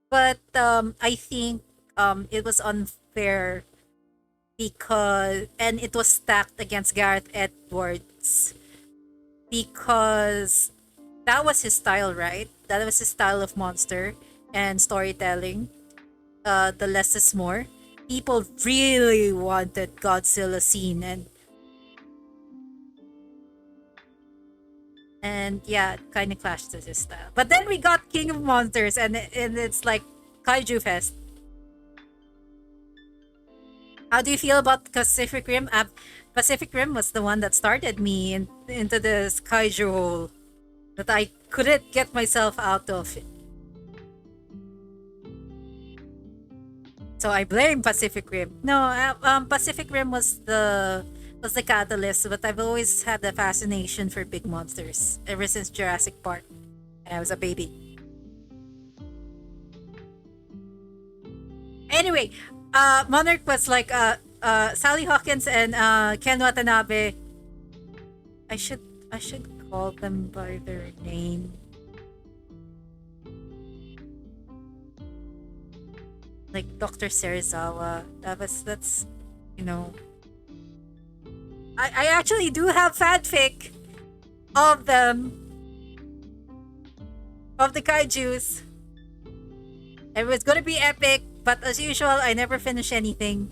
But I think it was unfair because, and it was stacked against Gareth Edwards because that was his style, right? That was his style of monster and storytelling. The less is more. People really wanted Godzilla scene, and yeah, it kind of clashed with his style. But then we got King of Monsters, and it's like Kaiju Fest. How do you feel about Pacific Rim? Pacific Rim was the one that started me into this kaiju hole that I couldn't get myself out of. So I blame Pacific Rim. No, Pacific Rim was the catalyst, but I've always had a fascination for big monsters ever since Jurassic Park, and I was a baby. Anyway, Monarch was like Sally Hawkins and Ken Watanabe. I should I should call them by their name. Like Dr. Serizawa. That's you know. I actually do have fanfic of them, of the kaijus. It was gonna be epic, but as usual, I never finish anything.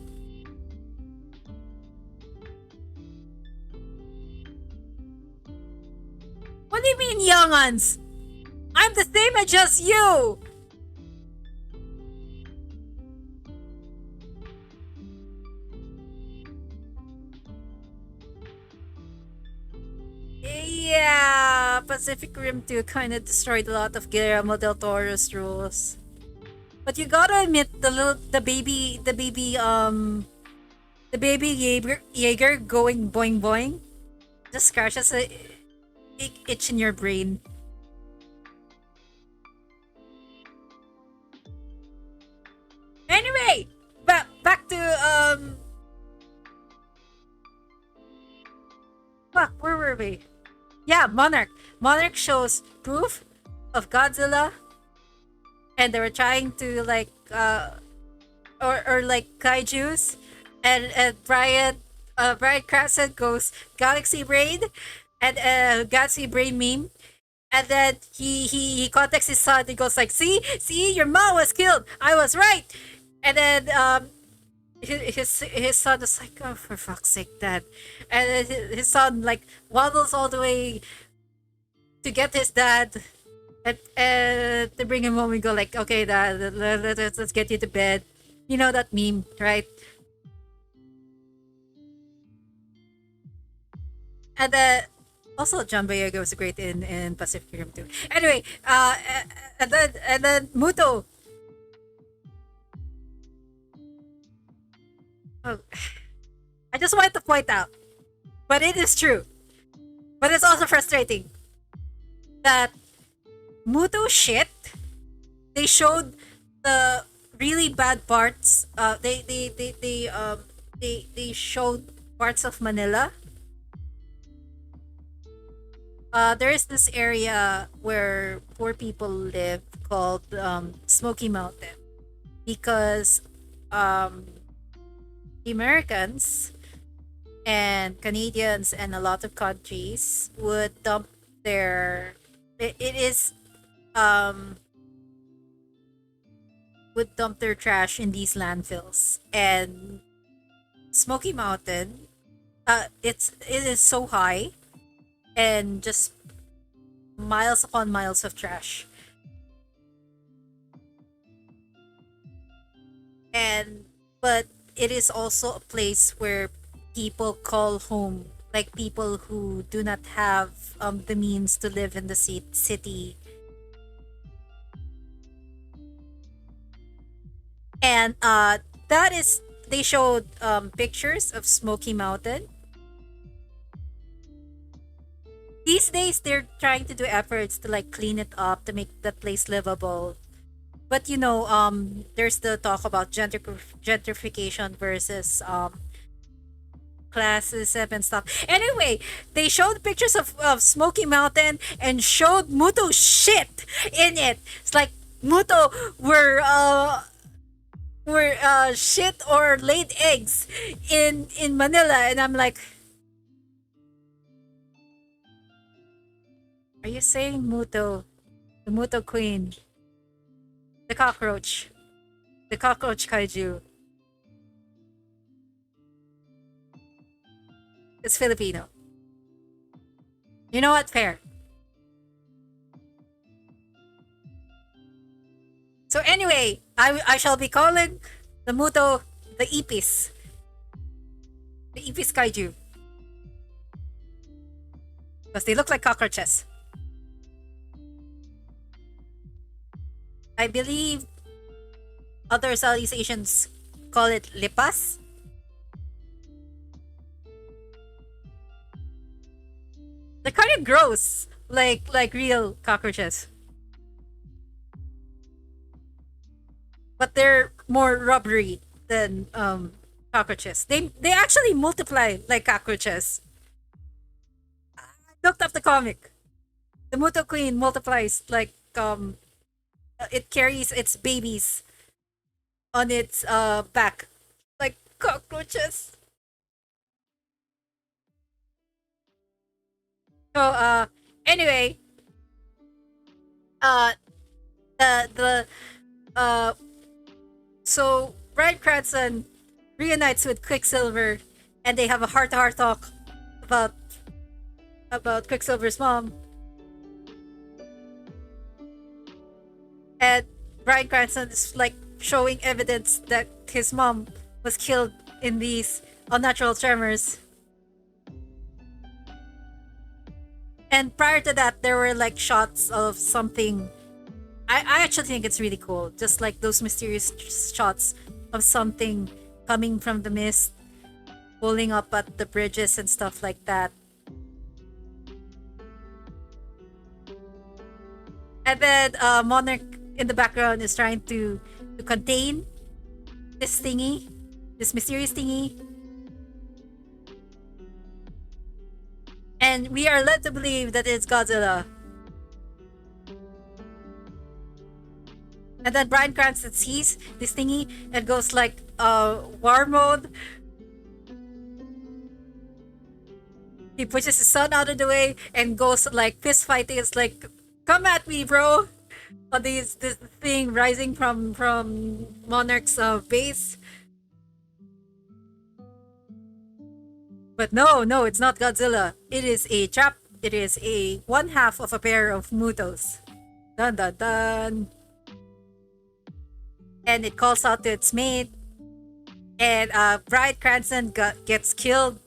What do you mean, young uns? I'm the same age as you! Yeah, Pacific Rim 2 kind of destroyed a lot of Guillermo del Toro's rules. But you gotta admit, the baby Jaeger going boing boing just scratches a itch in your brain. Anyway, back to fuck, where were we? Yeah, Monarch. Monarch shows proof of Godzilla, and they were trying to like or like kaiju's, and Brian Cranston goes Galaxy Brain, and Galaxy Brain meme, and then he contacts his son. He goes like, see, your mom was killed. I was right. And then his son is like, oh, for fuck's sake, dad. And then his son like waddles all the way to get his dad, and to bring him home. We go like, okay, dad, let's get you to bed. You know that meme, right? And also John Boyega was great in Pacific Rim too. Anyway, and then Muto. Oh, I just wanted to point out, but it is true. But it's also frustrating that Muto shit. They showed the really bad parts. They showed parts of Manila. There is this area where poor people live called Smoky Mountain because um, the Americans and Canadians and a lot of countries would dump their it is would dump their trash in these landfills, and Smoky Mountain it is so high and just miles upon miles of trash, and but it is also a place where people call home, like people who do not have the means to live in the city. And that is they showed pictures of Smoky Mountain. These days they're trying to do efforts to like clean it up to make the place livable. But there's the talk about gentrification versus classism and stuff. Anyway, they showed pictures of Smoky Mountain and showed Muto shit in it. It's like Muto were shit or laid eggs in Manila, and I'm like, are you saying Muto, the Muto Queen, the cockroach, the cockroach kaiju, is Filipino? You know what? Fair. So anyway, I shall be calling the Muto the Ipis kaiju, because they look like cockroaches. I believe other Southeast Asians call it lipas. They're kind of gross, like real cockroaches, but they're more rubbery than cockroaches. They actually multiply like cockroaches. I looked up the comic. The Muto Queen multiplies like it carries its babies on its back like cockroaches. So anyway, uh the uh so Bryan Cranston reunites with Quicksilver, and they have a heart to heart talk about Quicksilver's mom. And Bryan Cranston is like showing evidence that his mom was killed in these unnatural tremors. And prior to that, there were like shots of something. I actually think it's really cool. Just like those mysterious shots of something coming from the mist, pulling up at the bridges and stuff like that. And then Monarch in the background is trying to contain this thingy, this mysterious thingy. And we are led to believe that it's Godzilla. And then Bryan Cranston sees this thingy and goes like war mode. He pushes his son out of the way and goes like fist fighting. It's like, come at me, bro. On this thing rising from Monarch's base. But no, it's not Godzilla. It is a trap. It is a one half of a pair of Mutos. Dun dun dun. And it calls out to its mate. And Bryan Cranston gets killed.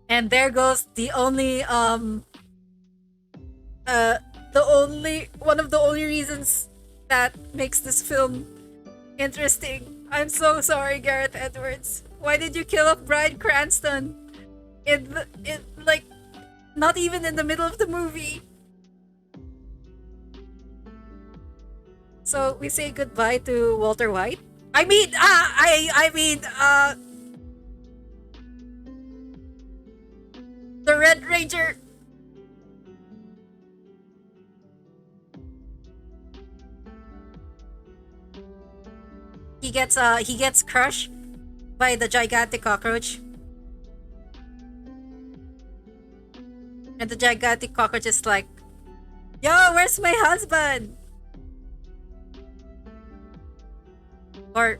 And there goes the only one of the only reasons that makes this film interesting. I'm so sorry, Gareth Edwards. Why did you kill off Bryan Cranston? In like not even in the middle of the movie. So we say goodbye to Walter White. The Red Ranger. He gets crushed by the gigantic cockroach. And the gigantic cockroach is like, yo, where's my husband? Or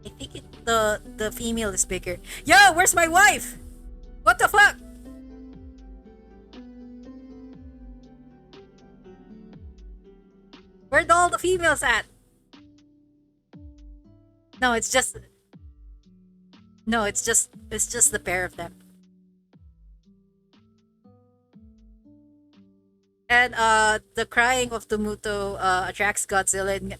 I think the female is bigger. Yo, where's my wife? What the fuck? Where'd all the females at? No, it's just the pair of them. And the crying of Tumuto attracts Godzilla, and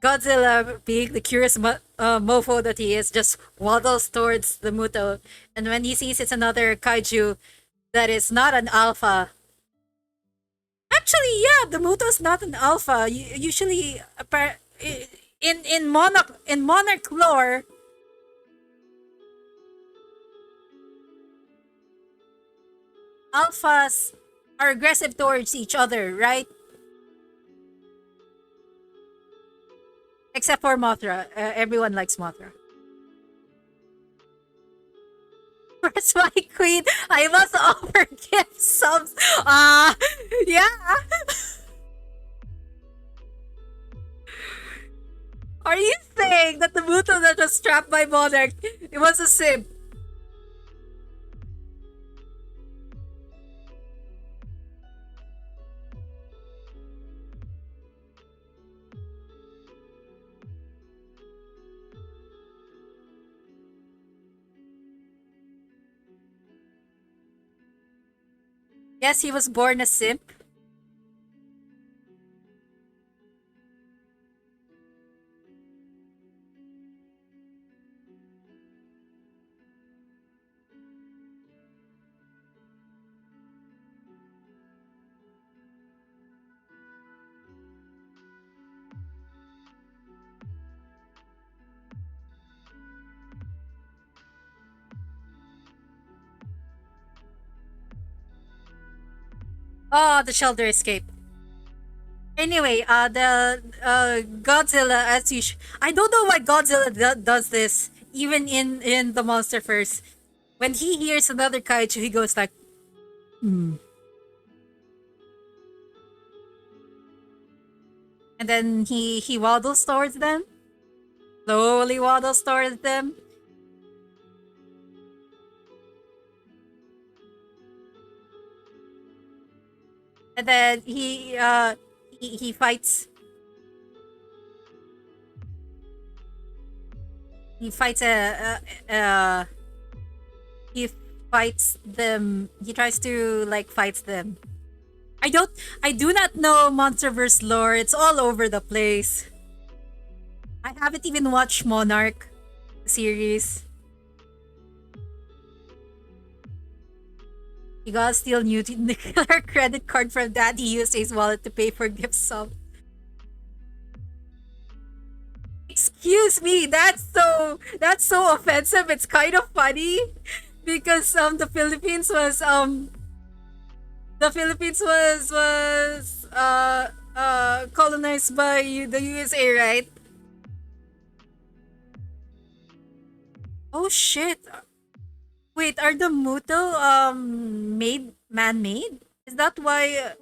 Godzilla, being the curious mofo that he is, just waddles towards the Muto. And when he sees it's another kaiju that is not an alpha, I'm Actually, yeah, the Muto is not an alpha. Usually, in monarch lore, alphas are aggressive towards each other, right? Except for Mothra. Everyone likes Mothra. Where's my queen? I must offer gift subs. Yeah. Are you saying that the Muto that was trapped by Monarch, it was a simp? Yes, he was born a simp. Oh, the shelter escape. Anyway, the Godzilla, as you, I don't know why Godzilla does this. Even in the monster first, when he hears another kaiju, he goes like, hmm. And then he waddles towards them, slowly waddles towards them, and then he fights. He fights he fights them. He tries to like fights them. I don't. I do not know MonsterVerse lore. It's all over the place. I haven't even watched Monarch series. You gotta steal new nuclear credit card from Daddy. Used his wallet to pay for gift sub. Excuse me. That's so offensive. It's kind of funny because the Philippines was colonized by the USA, right? Oh shit. Wait, are the Muto made man-made? Is that why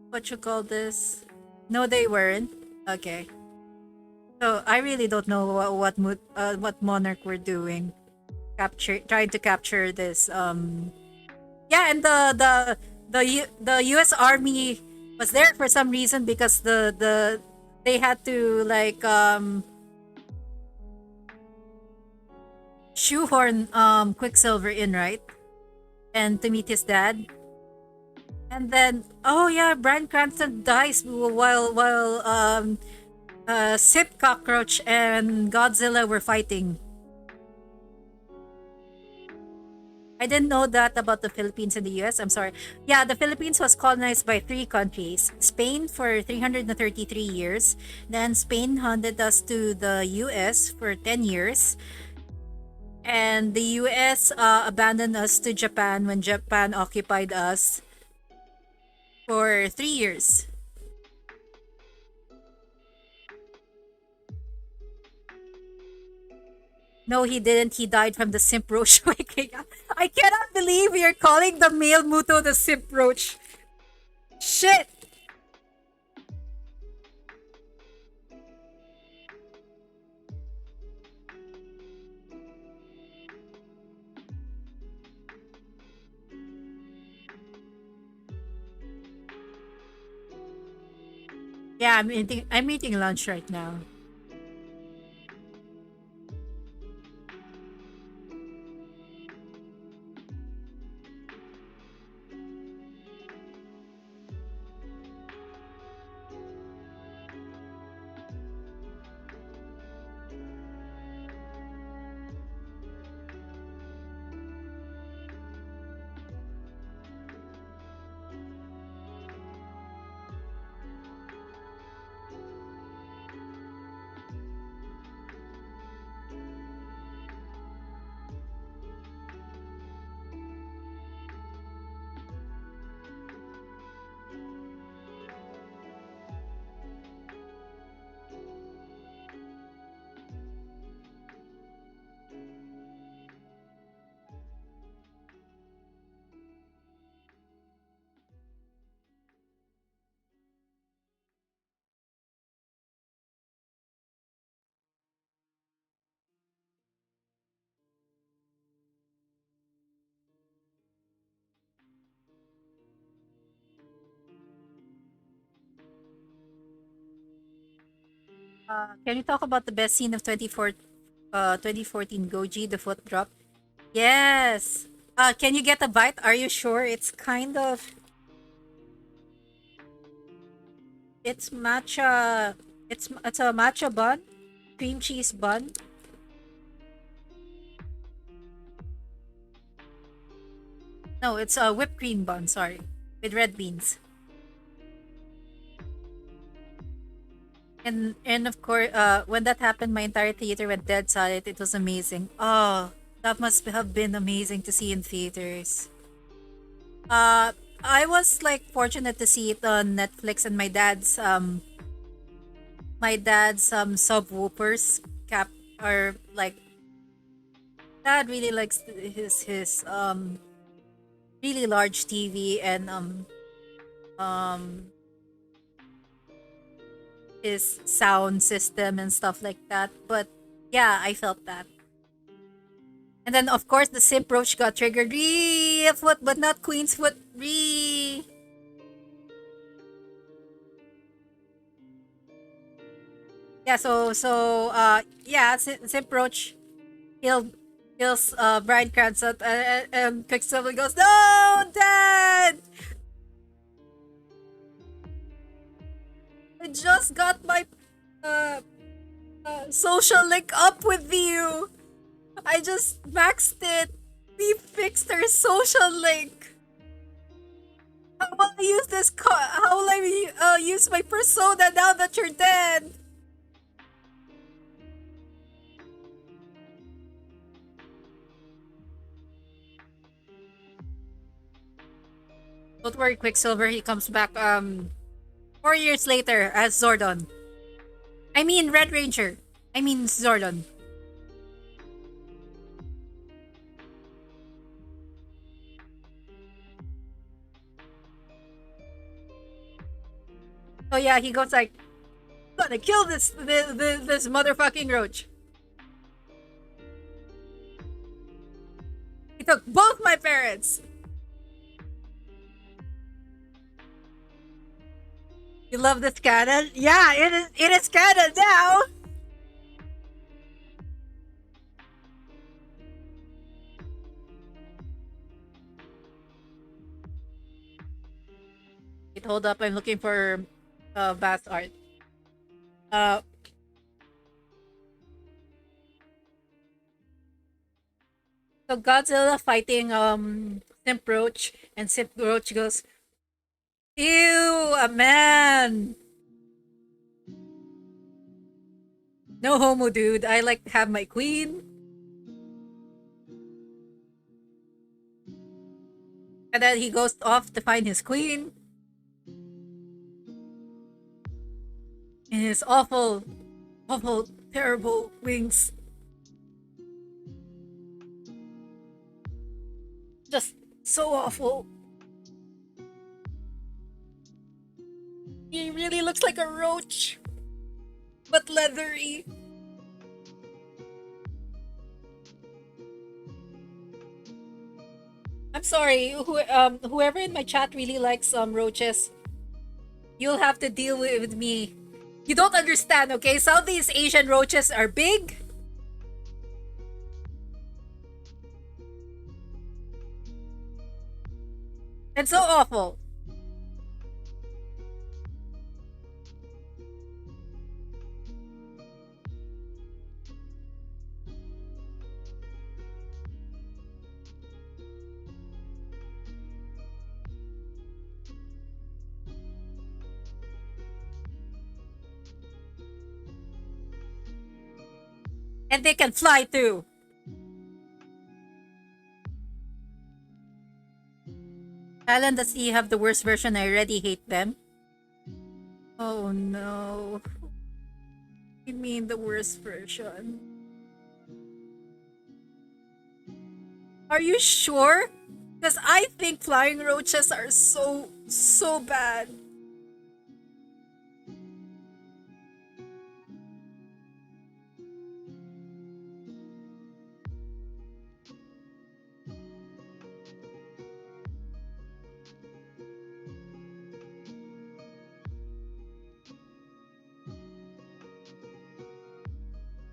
what you call this? No, they weren't. Okay. So I really don't know what Monarch were doing. Trying to capture this yeah, and the US Army was there for some reason because they had to like shoehorn Quicksilver in, right? And to meet his dad. And then oh yeah, Bryan Cranston dies while Sip Cockroach and Godzilla were fighting. I didn't know that about the Philippines and the US. I'm sorry. Yeah, the Philippines was colonized by three countries. Spain for 333 years. Then Spain handed us to the US for 10 years. And the US abandoned us to Japan when Japan occupied us for 3 years. No, he didn't. He died from the simp roach. I cannot believe you're calling the male Muto the simp roach. Shit! Yeah, I'm eating lunch right now. Can you talk about the best scene of 2014 Goji, the foot drop? Yes. Can you get a bite? Are you sure? It's matcha. It's a matcha bun, cream cheese bun. No, it's a whipped cream bun. Sorry, with red beans. And of course, when that happened, my entire theater went dead silent. It was amazing. Oh, that must have been amazing to see in theaters. Uh, I was like fortunate to see it on Netflix, and my dad's subwoofers cap are like dad really likes his really large TV and um his sound system and stuff like that. But yeah, I felt that. And then of course the simp roach got triggered. Ree foot, but not Queen's foot. Ree. Yeah, yeah, simp roach killed kills Brian Cranston and Quicksilver goes, "No, Dad! I just got my uh, social link up with you. I just maxed it. We fixed our social link. How will I use how will I use my persona now that you're dead?" Don't worry, Quicksilver. He comes back 4 years later as Zordon. I mean Red Ranger. I mean Zordon. So yeah, he goes like, "Gonna kill this motherfucking roach." He took both my parents. You love this canon? Yeah, it is canon now. Wait, hold up, I'm looking for Bath art. Uh so Godzilla fighting Simp Roach, and Simp Roach goes, "Ew, a man. No homo, dude. I like to have my queen." And then he goes off to find his queen in his awful, awful, terrible wings. Just so awful. He really looks like a roach, but leathery. I'm sorry, whoever in my chat really likes roaches, you'll have to deal with me. You don't understand, okay? Southeast Asian roaches are big and so awful. And they can fly too. Alan, does he have the worst version? I already hate them. Oh no. You mean the worst version? Are you sure? Because I think flying roaches are so bad.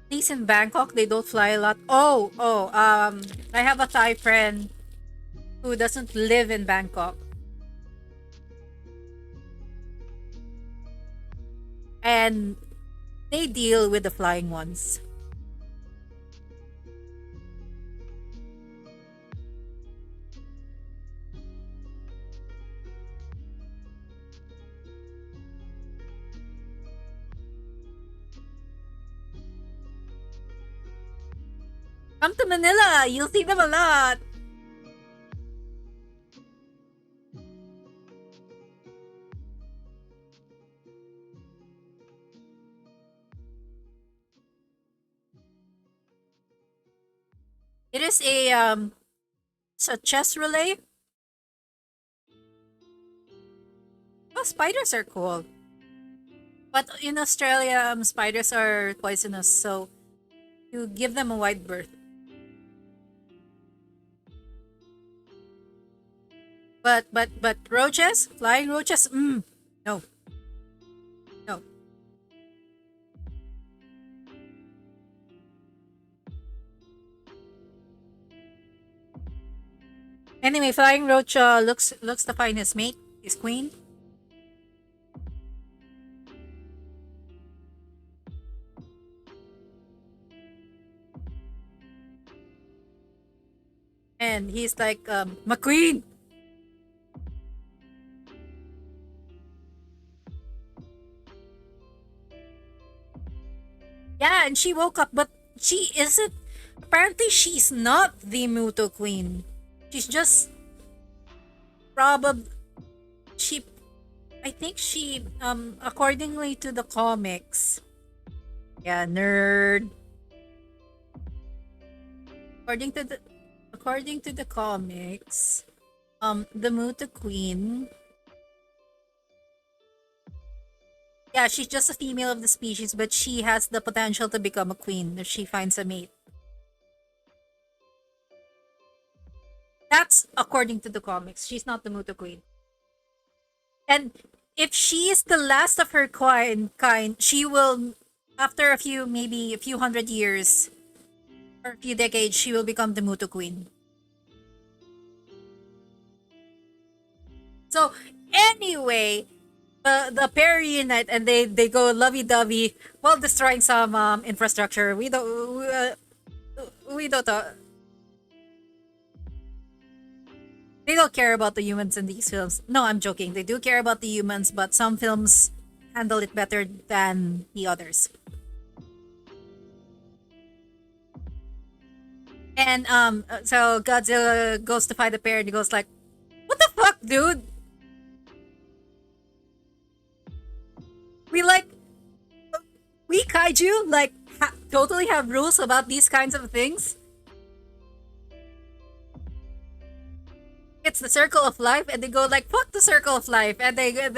At least in Bangkok, they don't fly a lot. I have a Thai friend who doesn't live in Bangkok. And they deal with the flying ones. Come to Manila, you'll see them a lot. It is it's a chess relay. Oh, spiders are cool. But in Australia, spiders are poisonous, so you give them a wide berth. But roaches, flying roaches, no, no. Anyway, flying roach looks to find his mate, his queen, and he's like, my queen. Yeah, and she woke up, but she isn't. Apparently, she's not the Muto queen. She's just probably she. I think she, accordingly to the comics. Yeah, nerd. According to the according to the comics, the Muto queen. Yeah, she's just a female of the species, but she has the potential to become a queen if she finds a mate. That's according to the comics. She's not the Muto queen. And if she is the last of her kind, she will, after maybe a few hundred years or a few decades, she will become the Muto queen. So anyway, the pair reunite and they go lovey dovey while destroying some infrastructure. We don't they don't care about the humans in these films. No, I'm joking. They do care about the humans, but some films handle it better than the others. And so Godzilla goes to fight the pair and he goes like, "What the fuck, dude? We like we kaiju like totally have rules about these kinds of things. It's the circle of life," and they go like, "Fuck the circle of life," and they go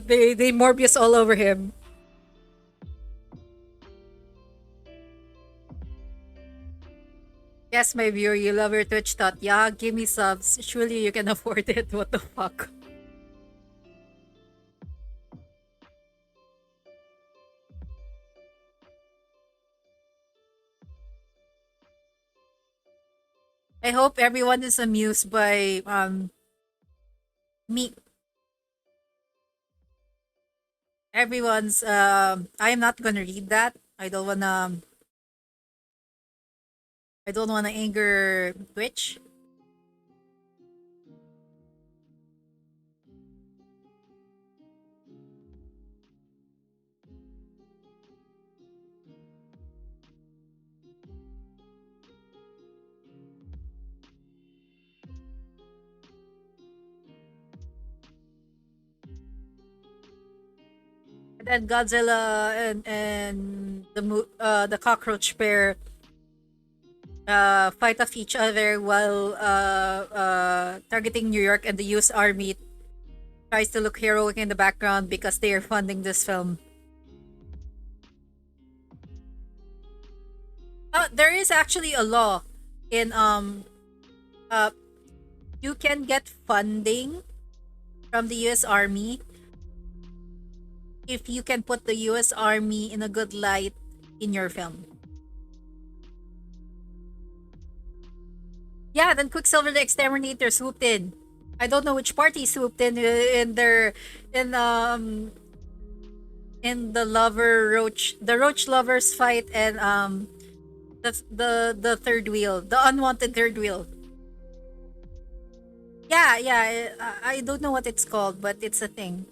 they Morbius all over him. Yes, my viewer, you love your Twitch thought. Yeah, give me subs. Surely you can afford it. What the fuck? I hope everyone is amused by me. Everyone's I am not gonna read that. I don't wanna anger Twitch. And then Godzilla and the cockroach pair fight off each other while targeting New York, and the US Army tries to look heroic in the background because they are funding this film. There is actually a law in uh you can get funding from the US Army if you can put the US Army in a good light in your film. Yeah, then Quicksilver the Exterminator swooped in. I don't know which party swooped in their in in the lover roach the roach lovers fight and the third wheel, the unwanted third wheel. Yeah, yeah. I don't know what it's called, but it's a thing.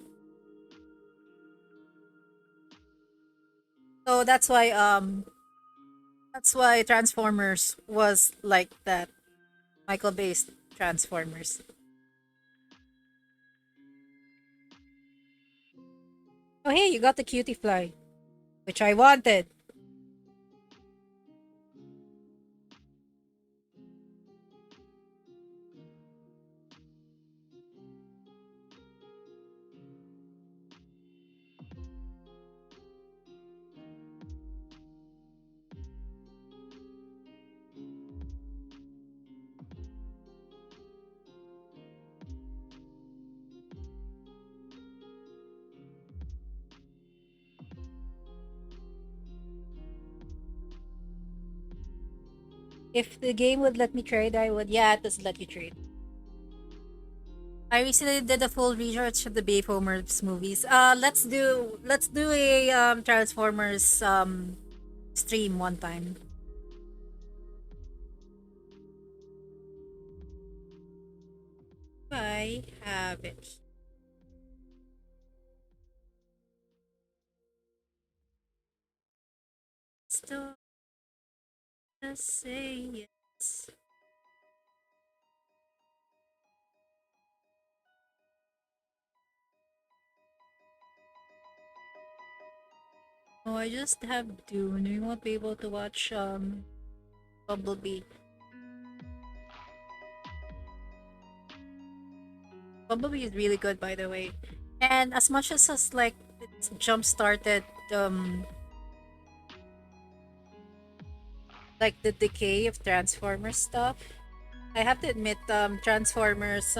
So that's why Transformers was like that. Michael Bay's Transformers. Oh hey, you got the cutie fly, which I wanted. If the game would let me trade, I would. Yeah, it doesn't let you trade. I recently did a full research of the Bayformers movies. Let's do a Transformers stream one time. I have it. Still say yes. Oh, I just have Dune. We won't be able to watch Bumblebee. Bumblebee is really good, by the way. And as much as like it's jump started like the decay of Transformers stuff, I have to admit Transformers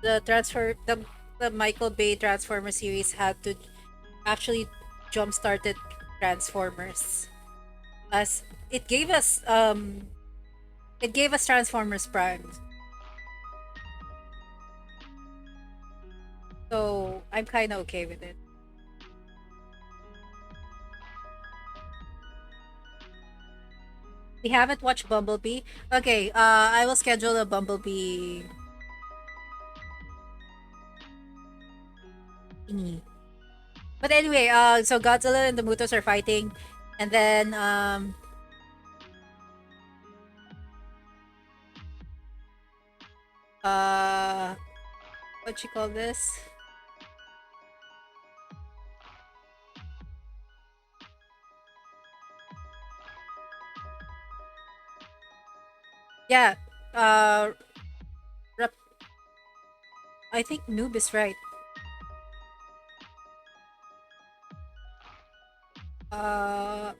the Michael Bay Transformer series had to actually jump started Transformers as it gave us Transformers Prime. So I'm kind of okay with it. We haven't watched Bumblebee. Okay, I will schedule a Bumblebee thingy. But anyway, so Godzilla and the Mutos are fighting, and then uh, what you call this? Yeah, uh, Rep- I think Noob is right. Uh,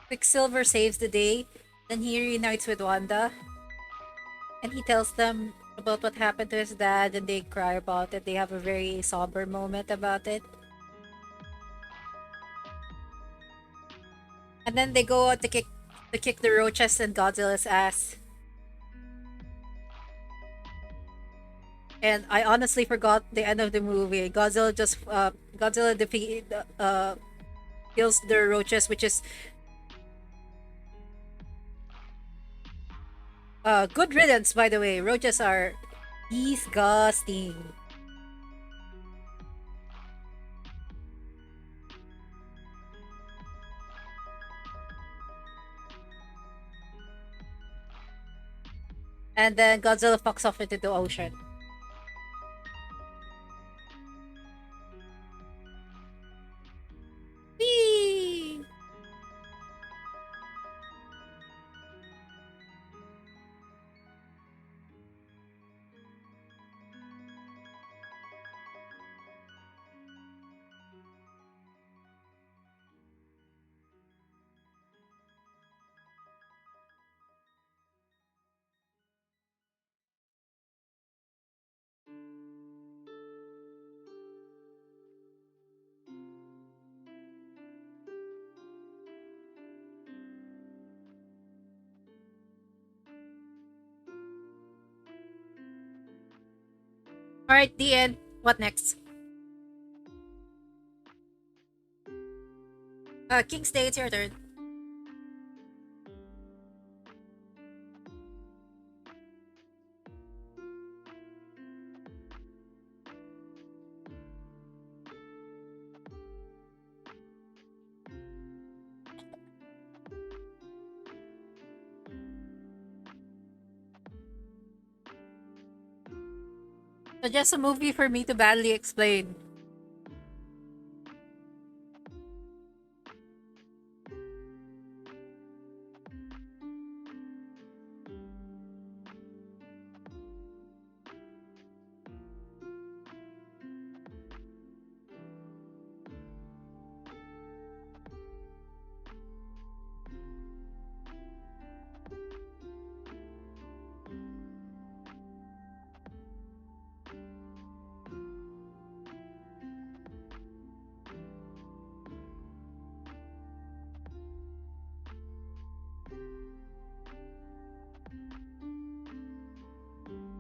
Quicksilver saves the day. Then he reunites with Wanda, and he tells them about what happened to his dad, and they cry about it. They have a very somber moment about it. And then they go out to kick the roaches and Godzilla's ass. And I honestly forgot the end of the movie. Godzilla defeat kills the roaches, which is good riddance, by the way. Roaches are disgusting. And then Godzilla fucks off into the ocean. Whee! All right, the end. What next? King's Day, it's your turn. Suggest a movie for me to badly explain.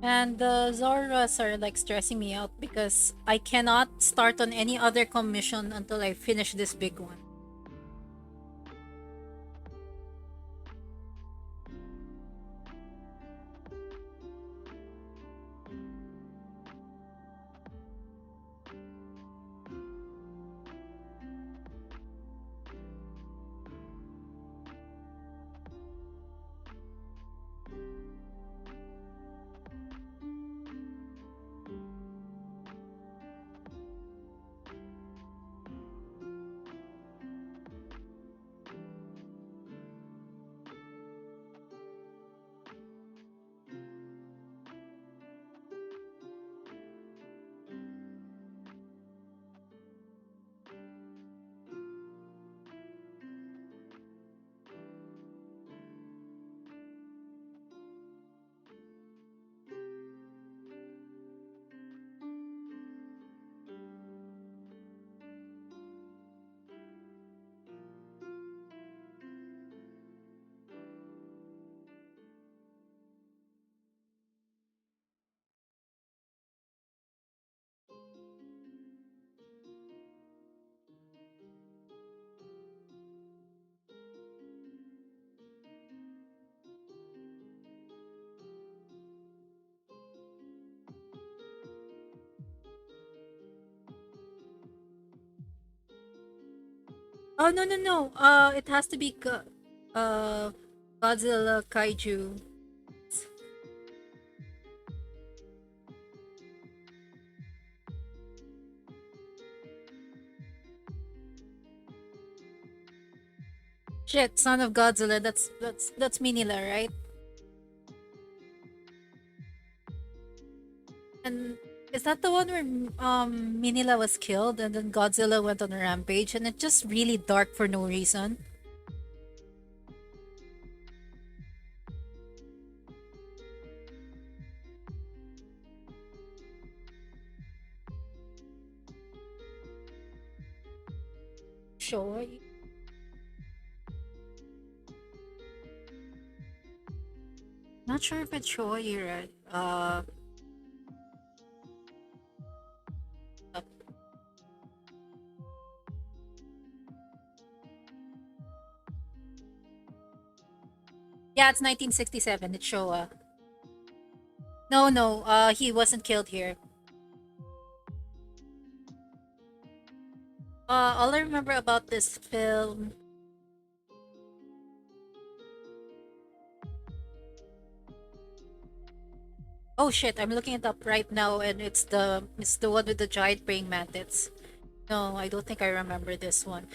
And the Zoras are like stressing me out because I cannot start on any other commission until I finish this big one. Oh no no no! It has to be Godzilla Kaiju. Shit, Son of Godzilla. That's Minilla, right? And is that the one where Minilla was killed and then Godzilla went on a rampage and it's just really dark for no reason? Sure. Not sure if it's Shoei, right? Uh, yeah, it's 1967. It's Showa. No, no, he wasn't killed here. All I remember about this film. Oh shit! I'm looking it up right now, and it's the one with the giant praying mantis. No, I don't think I remember this one.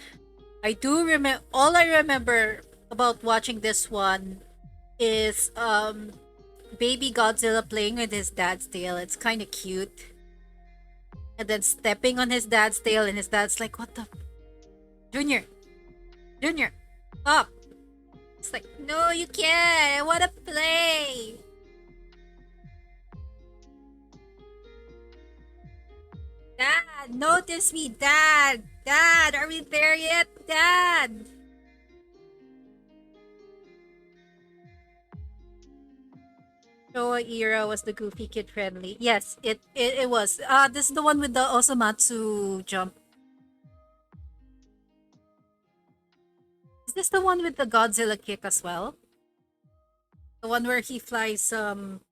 I do remember. All I remember about watching this one is baby Godzilla playing with his dad's tail. It's kind of cute, and then stepping on his dad's tail, and his dad's like, "What the, Junior? Junior, stop!" It's like, "No, you can't. I wanna play." Dad, notice me, Dad. Dad, are we there yet, Dad? Showa era was the goofy kid friendly. Yes, it was. This is the one with the Osamatsu jump. Is this the one with the Godzilla kick as well? The one where he flies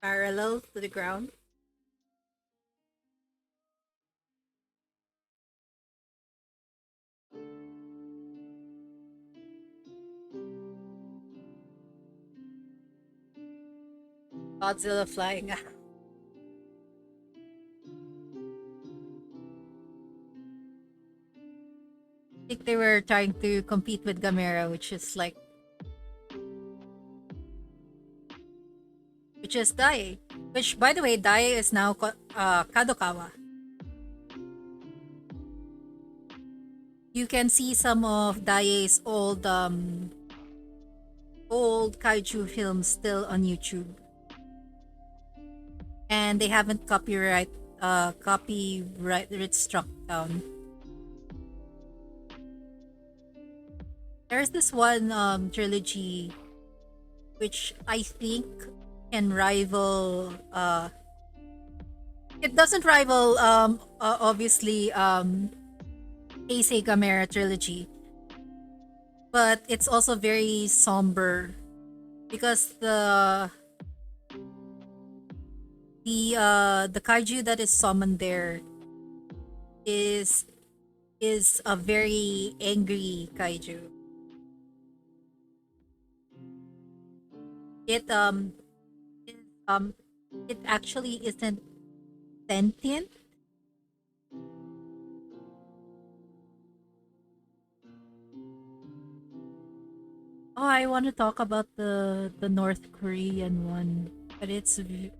parallel to the ground? Godzilla flying. I think they were trying to compete with Gamera, which is Dai. Which, by the way, Dai is now Kadokawa. You can see some of Dai's old kaiju films still on YouTube, and they haven't copyright struck down. There's this one trilogy which I think can rival it doesn't rival obviously Heisei Gamera trilogy, but it's also very somber because the kaiju that is summoned there is is a very angry kaiju. It it, um it actually isn't sentient. Oh, I want to talk about the North Korean one, but the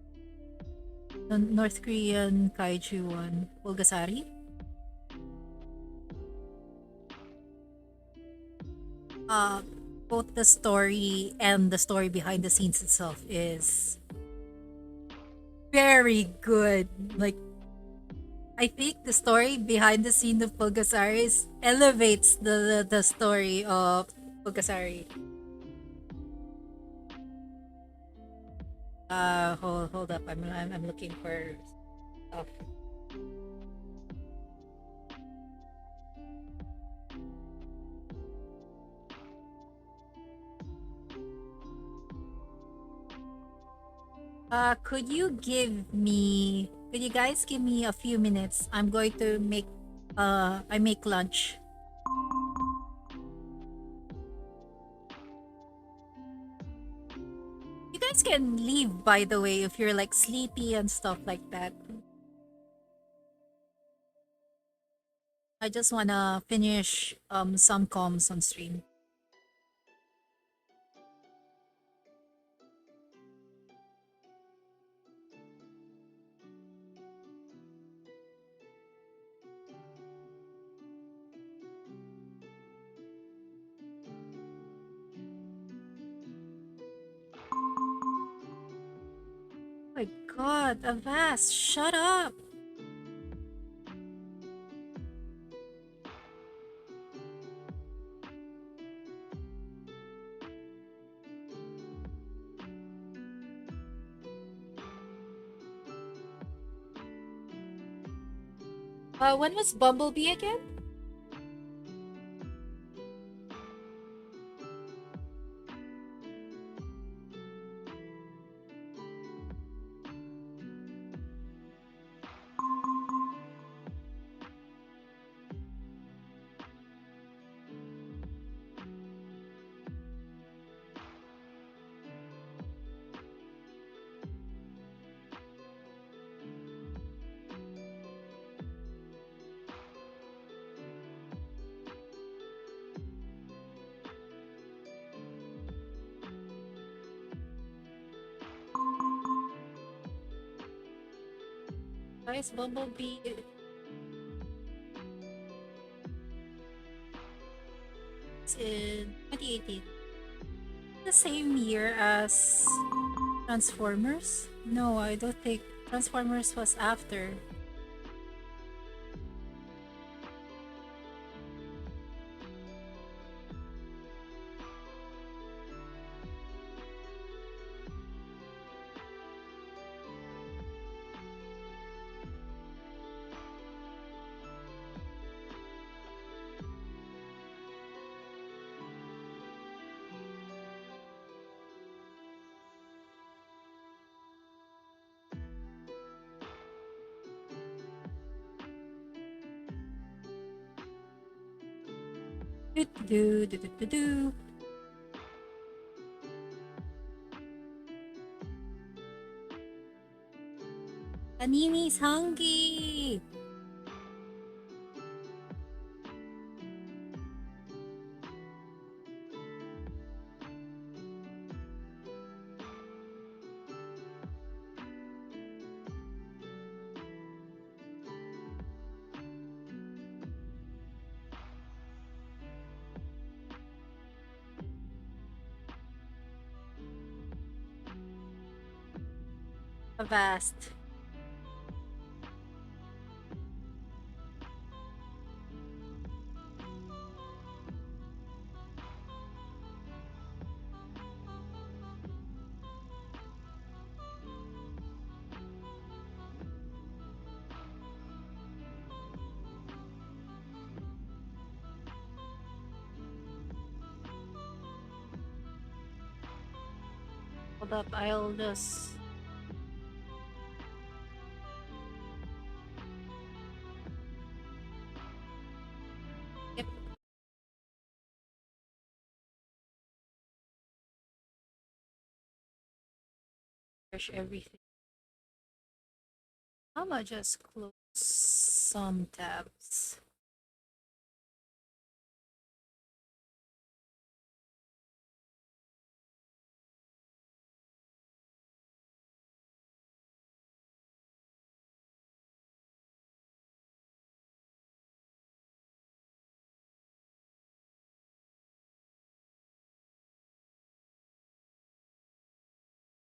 North Korean kaiju one, Pulgasari. Uh, Both the story and the story behind the scenes itself is very good. Like, I think the story behind the scene of Pulgasari elevates the story of Pulgasari. Hold up. I'm looking for stuff. Could you guys give me a few minutes? I'm going to I make lunch. You guys can leave, by the way, if you're like sleepy and stuff like that. I just wanna finish some comms on stream. Oh my god, Avast, shut up! When was Bumblebee again? Guys, Bumblebee is in 2018. The same year as Transformers? No, I don't think Transformers was after. Do, do, do, do, do, do. Animi's hungry. Avast. Hold up, I'll just. Yep, refresh everything. I'ma just close some tabs.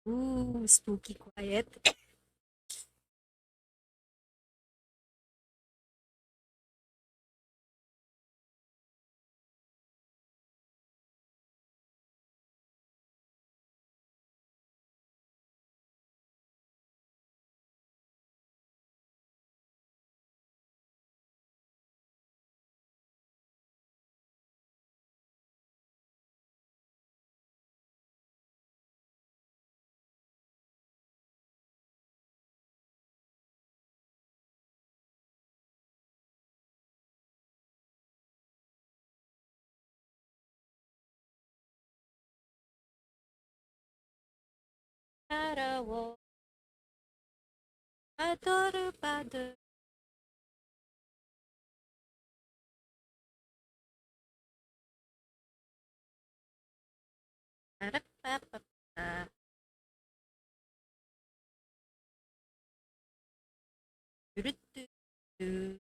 Ooh, spooky quiet. Adoro, adoro, adoro. Ba-da-ba-ba-ba. Do-do-do-do.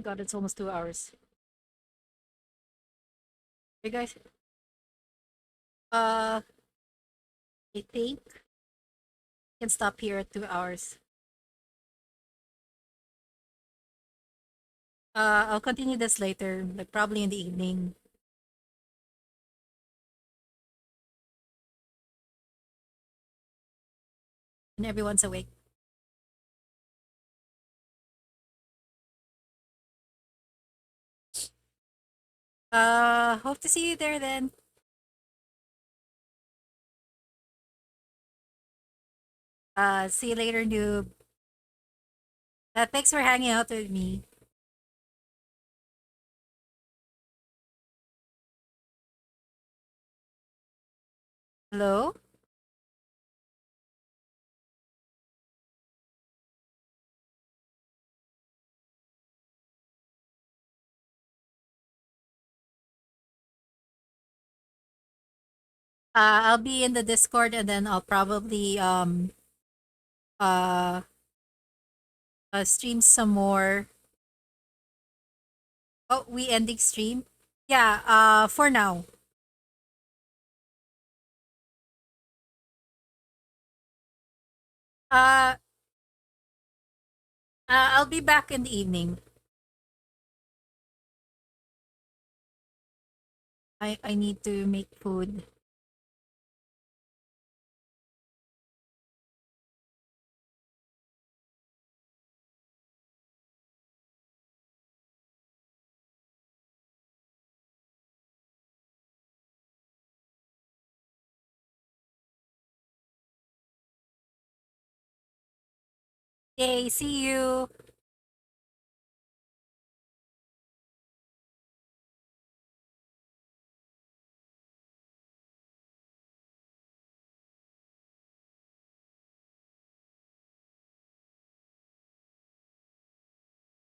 My God, it's almost 2 hours. Hey guys, uh, I think I can stop here at 2 hours. I'll continue this later, like probably in the evening when everyone's awake. Hope to see you there then. See you later, noob. Thanks for hanging out with me. Hello? I'll be in the Discord and then I'll probably uh, stream some more. Oh, we ending stream? Yeah, for now. Uh, I'll be back in the evening. I need to make food. Yay, see you.